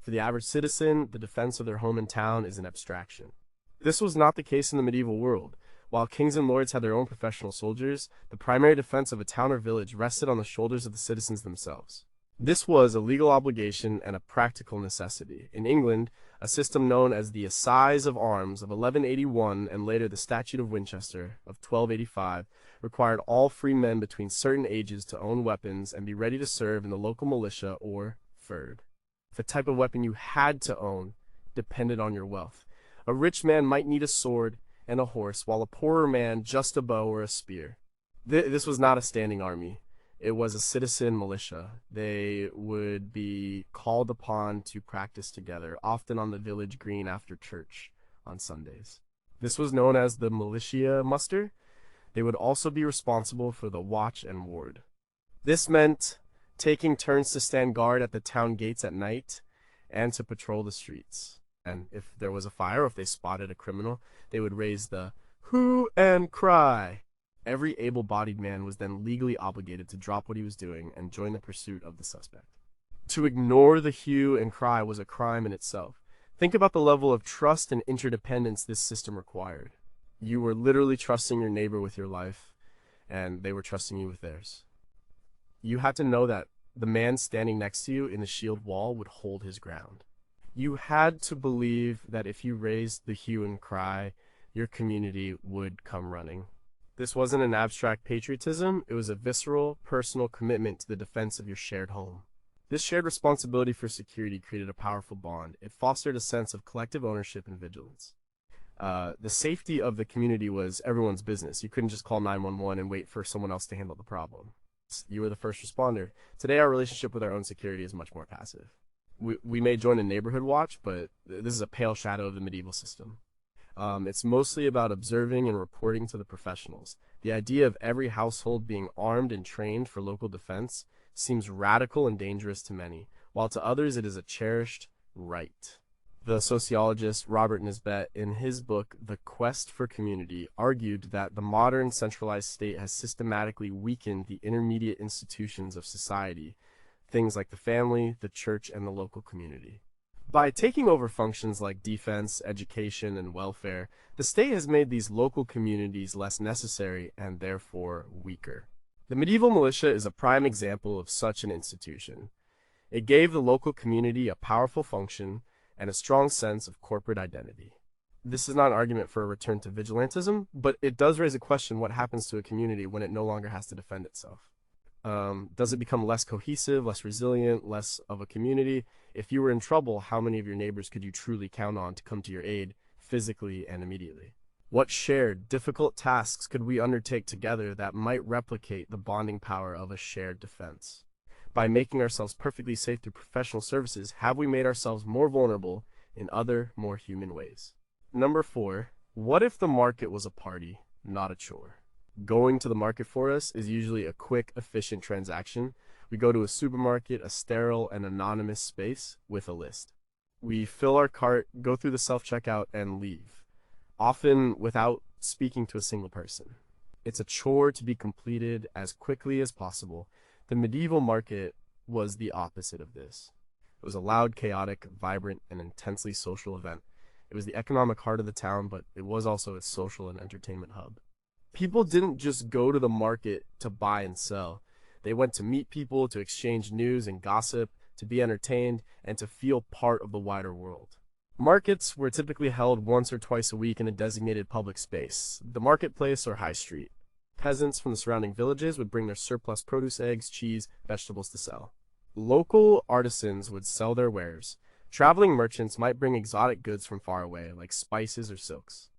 S1: For the average citizen, the defense of their home and town is an abstraction. This was not the case in the medieval world. While kings and lords had their own professional soldiers, the primary defense of a town or village rested on the shoulders of the citizens themselves. This was a legal obligation and a practical necessity. In England, A system known as the Assize of Arms of 1181 and later the Statute of Winchester of 1285 required all free men between certain ages to own weapons and be ready to serve in the local militia or fyrd. The type of weapon you had to own depended on your wealth. A rich man might need a sword and a horse, while a poorer man just a bow or a spear. This was not a standing army. It was a citizen militia. They would be called upon to practice together, often on the village green after church on Sundays. This was known as the militia muster. They would also be responsible for the watch and ward. This meant taking turns to stand guard at the town gates at night and to patrol the streets. And if there was a fire or if they spotted a criminal, they would raise the hue and cry. Every able-bodied man was then legally obligated to drop what he was doing and join the pursuit of the suspect. To ignore the hue and cry was a crime in itself. Think about the level of trust and interdependence this system required. You were literally trusting your neighbor with your life, and they were trusting you with theirs. You had to know that the man standing next to you in the shield wall would hold his ground. You had to believe that if you raised the hue and cry, your community would come running. This wasn't an abstract patriotism, it was a visceral, personal commitment to the defense of your shared home. This shared responsibility for security created a powerful bond. It fostered a sense of collective ownership and vigilance. The safety of the community was everyone's business. You couldn't just call 911 and wait for someone else to handle the problem. You were the first responder. Today, our relationship with our own security is much more passive. We may join a neighborhood watch, but this is a pale shadow of the medieval system. It's mostly about observing and reporting to the professionals. The idea of every household being armed and trained for local defense seems radical and dangerous to many, while to others it is a cherished right. The sociologist Robert Nisbet, in his book The Quest for Community, argued that the modern centralized state has systematically weakened the intermediate institutions of society, things like the family, the church, and the local community. By taking over functions like defense, education, and welfare, the state has made these local communities less necessary and therefore weaker. The medieval militia is a prime example of such an institution. It gave the local community a powerful function and a strong sense of corporate identity. This is not an argument for a return to vigilantism, but it does raise a question: what happens to a community when it no longer has to defend itself? Does it become less cohesive, less resilient, less of a community? If you were in trouble, how many of your neighbors could you truly count on to come to your aid physically and immediately? What shared, difficult tasks could we undertake together that might replicate the bonding power of a shared defense? By making ourselves perfectly safe through professional services, have we made ourselves more vulnerable in other, more human ways? Number 4, what if the market was a party, not a chore? Going to the market for us is usually a quick, efficient transaction. We go to a supermarket, a sterile and anonymous space with a list. We fill our cart, go through the self-checkout, and leave, often without speaking to a single person. It's a chore to be completed as quickly as possible. The medieval market was the opposite of this. It was a loud, chaotic, vibrant, and intensely social event. It was the economic heart of the town, but it was also its social and entertainment hub. People didn't just go to the market to buy and sell. They went to meet people, to exchange news and gossip, to be entertained, and to feel part of the wider world. Markets were typically held once or twice a week in a designated public space, the marketplace or high street. Peasants from the surrounding villages would bring their surplus produce, eggs, cheese, vegetables to sell. Local artisans would sell their wares. Traveling merchants might bring exotic goods from far away, like spices or silks.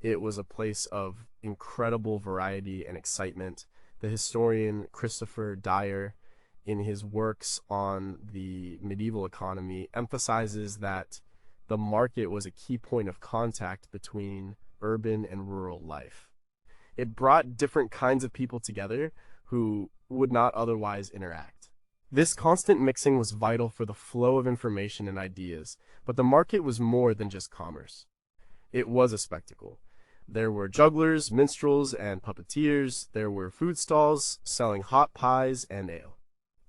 S1: It was a place of incredible variety and excitement. The historian Christopher Dyer, in his works on the medieval economy, emphasizes that the market was a key point of contact between urban and rural life. It brought different kinds of people together who would not otherwise interact. This constant mixing was vital for the flow of information and ideas, but the market was more than just commerce. It was a spectacle. There were jugglers, minstrels, and puppeteers. There were food stalls selling hot pies and ale.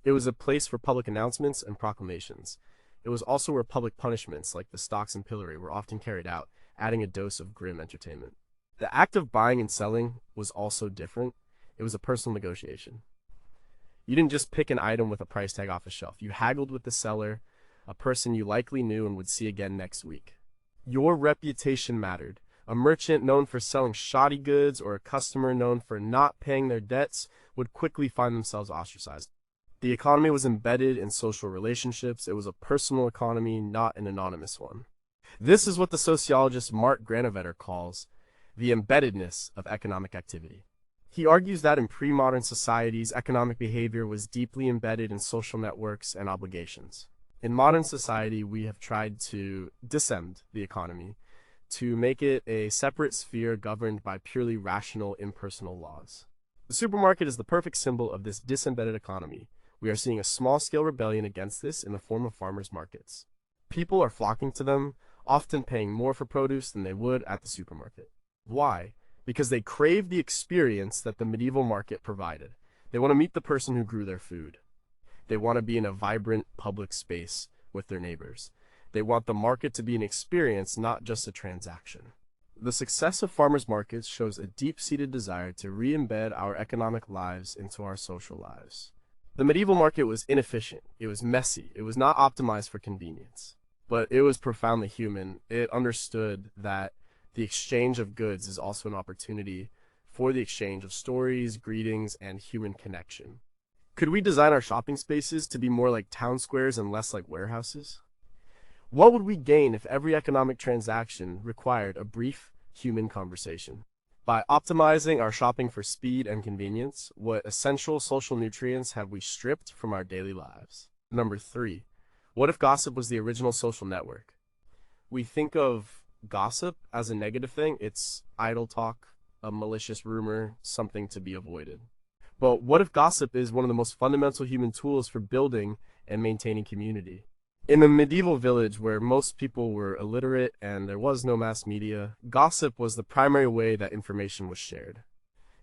S1: It was a place for public announcements and proclamations. It was also where public punishments, like the stocks and pillory, were often carried out, adding a dose of grim entertainment. The act of buying and selling was also different. It was a personal negotiation. You didn't just pick an item with a price tag off a shelf. You haggled with the seller, a person you likely knew and would see again next week. Your reputation mattered. A merchant known for selling shoddy goods or a customer known for not paying their debts would quickly find themselves ostracized. The economy was embedded in social relationships. It was a personal economy, not an anonymous one. This is what the sociologist Mark Granovetter calls the embeddedness of economic activity. He argues that in pre-modern societies, economic behavior was deeply embedded in social networks and obligations. In modern society, we have tried to disend the economy to make it a separate sphere governed by purely rational, impersonal laws. The supermarket is the perfect symbol of this disembedded economy. We are seeing a small-scale rebellion against this in the form of farmers' markets. People are flocking to them, often paying more for produce than they would at the supermarket. Why? Because they crave the experience that the medieval market provided. They want to meet the person who grew their food. They want to be in a vibrant public space with their neighbors. They want the market to be an experience, not just a transaction. The success of farmers markets shows a deep-seated desire to re-embed our economic lives into our social lives. The medieval market was inefficient. It was messy. It was not optimized for convenience. But it was profoundly human. It understood that the exchange of goods is also an opportunity for the exchange of stories, greetings, and human connection. Could we design our shopping spaces to be more like town squares and less like warehouses? What would we gain if every economic transaction required a brief human conversation? By optimizing our shopping for speed and convenience, what essential social nutrients have we stripped from our daily lives? Number 3. What if gossip was the original social network? We think of gossip as a negative thing. It's idle talk, a malicious rumor, something to be avoided. But what if gossip is one of the most fundamental human tools for building and maintaining community? In a medieval village where most people were illiterate and there was no mass media, gossip was the primary way that information was shared.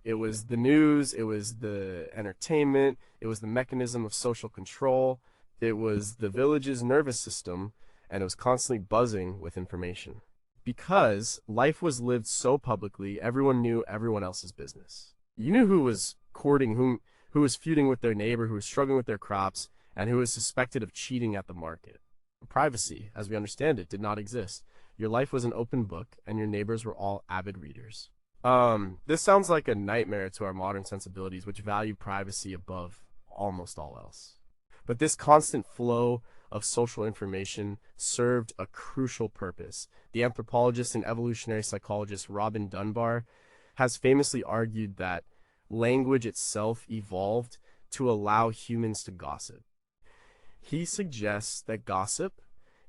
S1: It was the news, it was the entertainment, it was the mechanism of social control, it was the village's nervous system, and it was constantly buzzing with information. Because life was lived so publicly, everyone knew everyone else's business. You knew who was courting whom, who was feuding with their neighbor, who was struggling with their crops, and who was suspected of cheating at the market. Privacy, as we understand it, did not exist. Your life was an open book, and your neighbors were all avid readers. This sounds like a nightmare to our modern sensibilities, which value privacy above almost all else. But this constant flow of social information served a crucial purpose. The anthropologist and evolutionary psychologist Robin Dunbar has famously argued that language itself evolved to allow humans to gossip. He suggests that gossip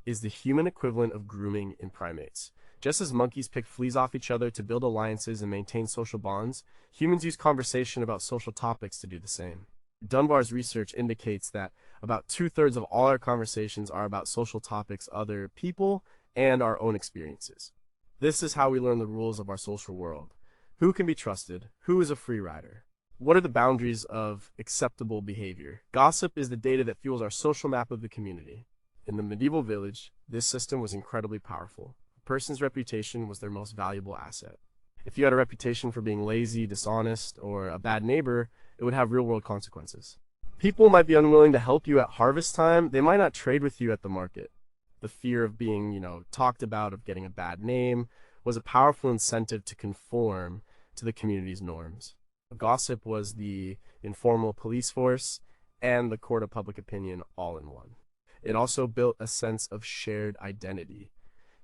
S1: is the human equivalent of grooming in primates. Just as monkeys pick fleas off each other to build alliances and maintain social bonds, humans use conversation about social topics to do the same. Dunbar's research indicates that about 2/3 of all our conversations are about social topics, other people, and our own experiences. This is how we learn the rules of our social world. Who can be trusted? Who is a free rider? What are the boundaries of acceptable behavior? Gossip is the data that fuels our social map of the community. In the medieval village, this system was incredibly powerful. A person's reputation was their most valuable asset. If you had a reputation for being lazy, dishonest, or a bad neighbor, it would have real-world consequences. People might be unwilling to help you at harvest time. They might not trade with you at the market. The fear of being, talked about, of getting a bad name, was a powerful incentive to conform to the community's norms. Gossip was the informal police force and the court of public opinion all in one. It also built a sense of shared identity.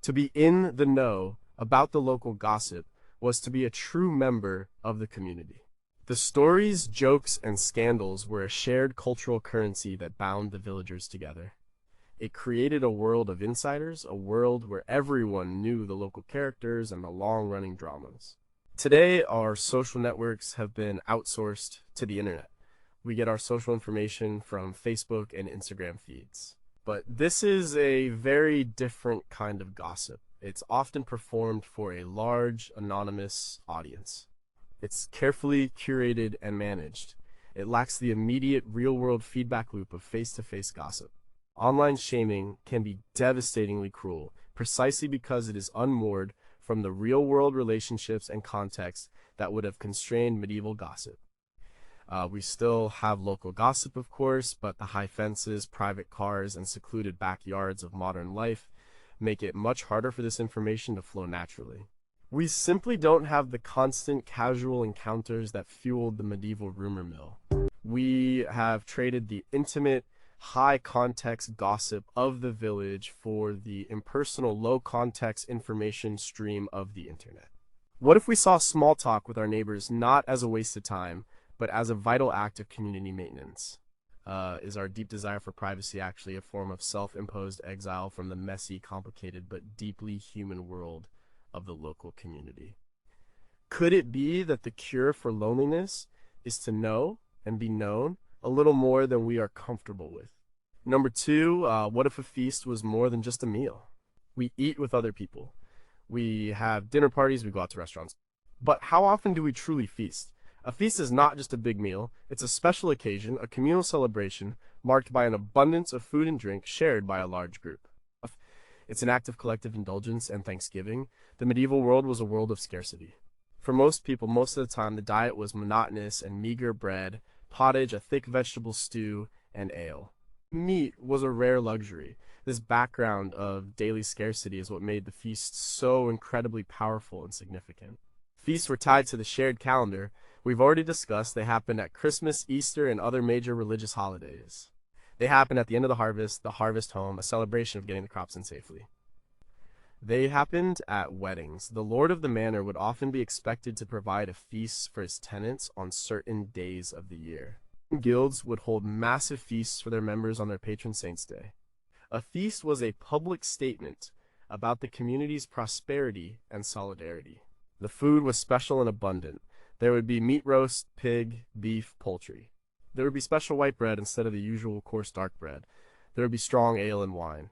S1: To be in the know about the local gossip was to be a true member of the community. The stories, jokes, and scandals were a shared cultural currency that bound the villagers together. It created a world of insiders, a world where everyone knew the local characters and the long-running dramas. Today, our social networks have been outsourced to the internet. We get our social information from Facebook and Instagram feeds. But this is a very different kind of gossip. It's often performed for a large, anonymous audience. It's carefully curated and managed. It lacks the immediate, real-world feedback loop of face-to-face gossip. Online shaming can be devastatingly cruel, precisely because it is unmoored from the real-world relationships and context that would have constrained medieval gossip. We still have local gossip, of course, but the high fences, private cars, and secluded backyards of modern life make it much harder for this information to flow naturally. We simply don't have the constant casual encounters that fueled the medieval rumor mill. We have traded the intimate, high context gossip of the village for the impersonal, low context information stream of the internet. What if we saw small talk with our neighbors not as a waste of time, but as a vital act of community maintenance? Is our deep desire for privacy actually a form of self-imposed exile from the messy, complicated, but deeply human world of the local community? Could it be that the cure for loneliness is to know and be known a little more than we are comfortable with? Number two, what if a feast was more than just a meal? We eat with other people. We have dinner parties, we go out to restaurants. But how often do we truly feast? A feast is not just a big meal, it's a special occasion, a communal celebration marked by an abundance of food and drink shared by a large group. It's an act of collective indulgence and thanksgiving. The medieval world was a world of scarcity. For most people, most of the time, the diet was monotonous and meager bread, pottage, a thick vegetable stew, and ale. Meat was a rare luxury. This background of daily scarcity is what made the feast so incredibly powerful and significant. Feasts were tied to the shared calendar. We've already discussed they happened at Christmas, Easter, and other major religious holidays. They happened at the end of the harvest home, a celebration of getting the crops in safely. They happened at weddings. The lord of the manor would often be expected to provide a feast for his tenants on certain days of the year. Guilds would hold massive feasts for their members on their patron saint's day. A feast was a public statement about the community's prosperity and solidarity. The food was special and abundant. There would be meat roast, pig, beef, poultry. There would be special white bread instead of the usual coarse dark bread. There would be strong ale and wine.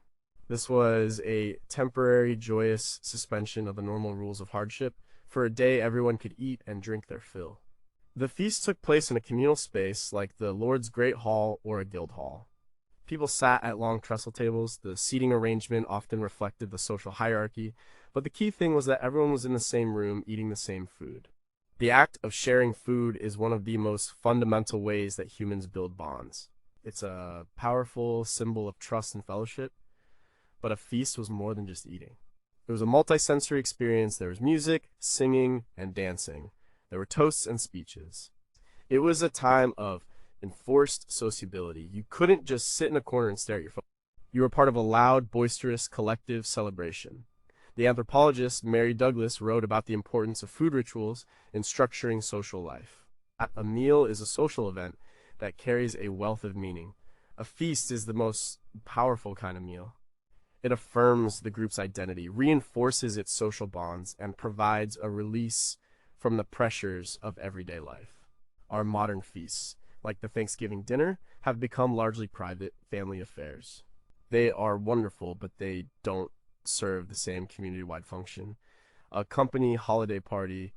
S1: This was a temporary, joyous suspension of the normal rules of hardship. For a day, everyone could eat and drink their fill. The feast took place in a communal space like the Lord's Great Hall or a guild hall. People sat at long trestle tables. The seating arrangement often reflected the social hierarchy, but the key thing was that everyone was in the same room eating the same food. The act of sharing food is one of the most fundamental ways that humans build bonds. It's a powerful symbol of trust and fellowship, but a feast was more than just eating. It was a multi-sensory experience. There was music, singing, and dancing. There were toasts and speeches. It was a time of enforced sociability. You couldn't just sit in a corner and stare at your phone. You were part of a loud, boisterous, collective celebration. The anthropologist Mary Douglas wrote about the importance of food rituals in structuring social life. A meal is a social event that carries a wealth of meaning. A feast is the most powerful kind of meal. It affirms the group's identity, reinforces its social bonds, and provides a release from the pressures of everyday life. Our modern feasts, like the Thanksgiving dinner, have become largely private family affairs. They are wonderful, but they don't serve the same community-wide function. A company holiday party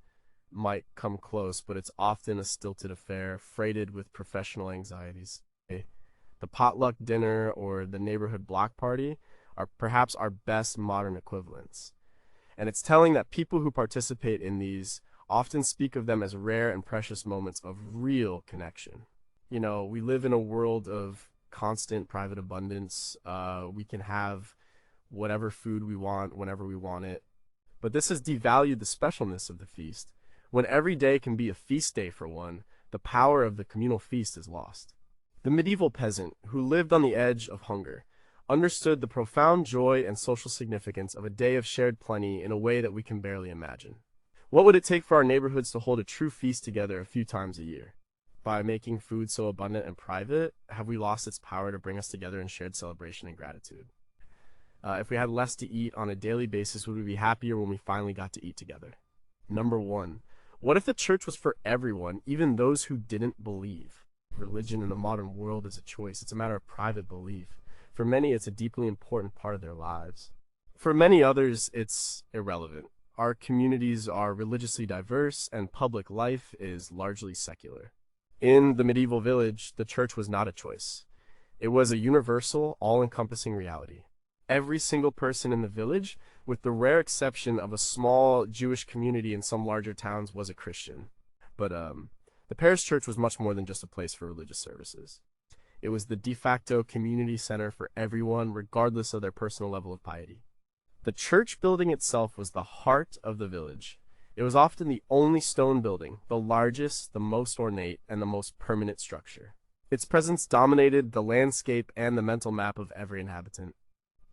S1: might come close, but it's often a stilted affair, freighted with professional anxieties. The potluck dinner or the neighborhood block party are perhaps our best modern equivalents. And it's telling that people who participate in these often speak of them as rare and precious moments of real connection. You know, we live in a world of constant private abundance. We can have whatever food we want whenever we want it. But this has devalued the specialness of the feast. When every day can be a feast day for one, the power of the communal feast is lost. The medieval peasant, who lived on the edge of hunger, understood the profound joy and social significance of a day of shared plenty in a way that we can barely imagine. What would it take for our neighborhoods to hold a true feast together a few times a year? By making food so abundant and private, have we lost its power to bring us together in shared celebration and gratitude? If we had less to eat on a daily basis, would we be happier when we finally got to eat together? Number one, what if the church was for everyone, even those who didn't believe? Religion in the modern world is a choice. It's a matter of private belief. For many, it's a deeply important part of their lives. For many others, it's irrelevant. Our communities are religiously diverse, and public life is largely secular. In the medieval village, the church was not a choice. It was a universal, all-encompassing reality. Every single person in the village, with the rare exception of a small Jewish community in some larger towns, was a Christian. But The parish church was much more than just a place for religious services. It was the de facto community center for everyone, regardless of their personal level of piety. The church building itself was the heart of the village. It was often the only stone building, the largest, the most ornate, and the most permanent structure. Its presence dominated the landscape and the mental map of every inhabitant.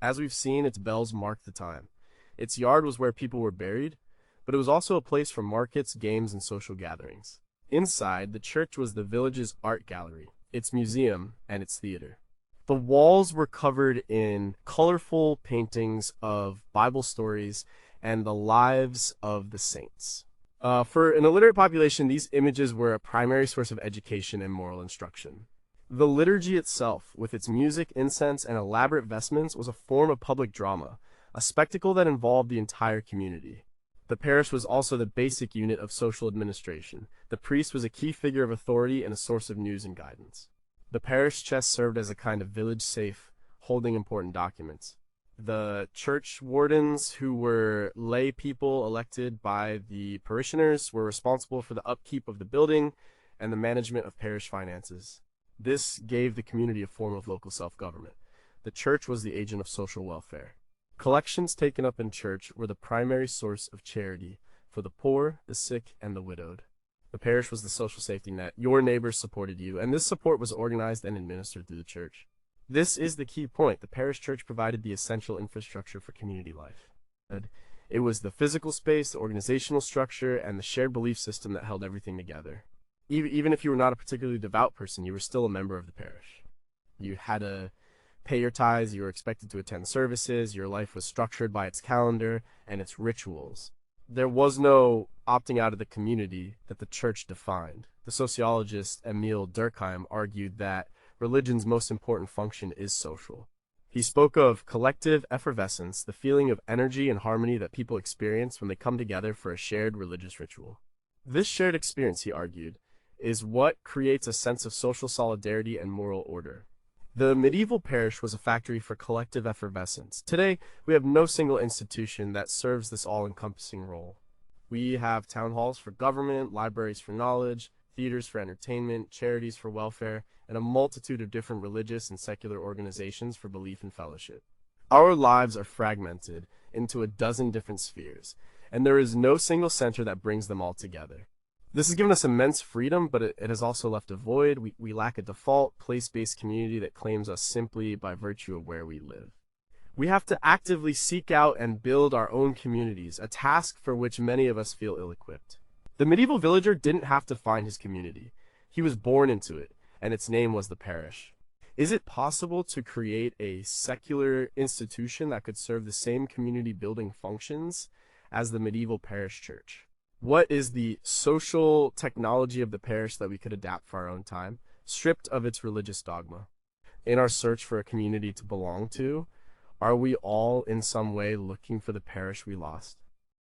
S1: As we've seen, its bells marked the time. Its yard was where people were buried, but it was also a place for markets, games, and social gatherings. Inside, the church was the village's art gallery, its museum, and its theater. The walls were covered in colorful paintings of Bible stories and the lives of the saints. For an illiterate population, these images were a primary source of education and moral instruction. The liturgy itself, with its music, incense, and elaborate vestments, was a form of public drama, a spectacle that involved the entire community. The parish was also the basic unit of social administration. The priest was a key figure of authority and a source of news and guidance. The parish chest served as a kind of village safe, holding important documents. The church wardens, who were lay people elected by the parishioners, were responsible for the upkeep of the building and the management of parish finances. This gave the community a form of local self-government. The church was the agent of social welfare. Collections taken up in church were the primary source of charity for the poor, the sick, and the widowed. The parish was the social safety net. Your neighbors supported you, and this support was organized and administered through the church. This is the key point. The parish church provided the essential infrastructure for community life. It was the physical space, the organizational structure, and the shared belief system that held everything together. Even if you were not a particularly devout person, you were still a member of the parish. You had to pay your tithes, you were expected to attend services, your life was structured by its calendar and its rituals. There was no opting out of the community that the church defined. The sociologist Emil Durkheim argued that religion's most important function is social. He spoke of collective effervescence, the feeling of energy and harmony that people experience when they come together for a shared religious ritual. This shared experience, he argued, is what creates a sense of social solidarity and moral order. The medieval parish was a factory for collective effervescence. Today, we have no single institution that serves this all-encompassing role. We have town halls for government, libraries for knowledge, theaters for entertainment, charities for welfare, and a multitude of different religious and secular organizations for belief and fellowship. Our lives are fragmented into a dozen different spheres, and there is no single center that brings them all together. This has given us immense freedom, but it has also left a void. We lack a default, place-based community that claims us simply by virtue of where we live. We have to actively seek out and build our own communities, a task for which many of us feel ill-equipped. The medieval villager didn't have to find his community. He was born into it, and its name was the parish. Is it possible to create a secular institution that could serve the same community-building functions as the medieval parish church? What is the social technology of the parish that we could adapt for our own time, stripped of its religious dogma? In our search for a community to belong to, are we all in some way looking for the parish we lost?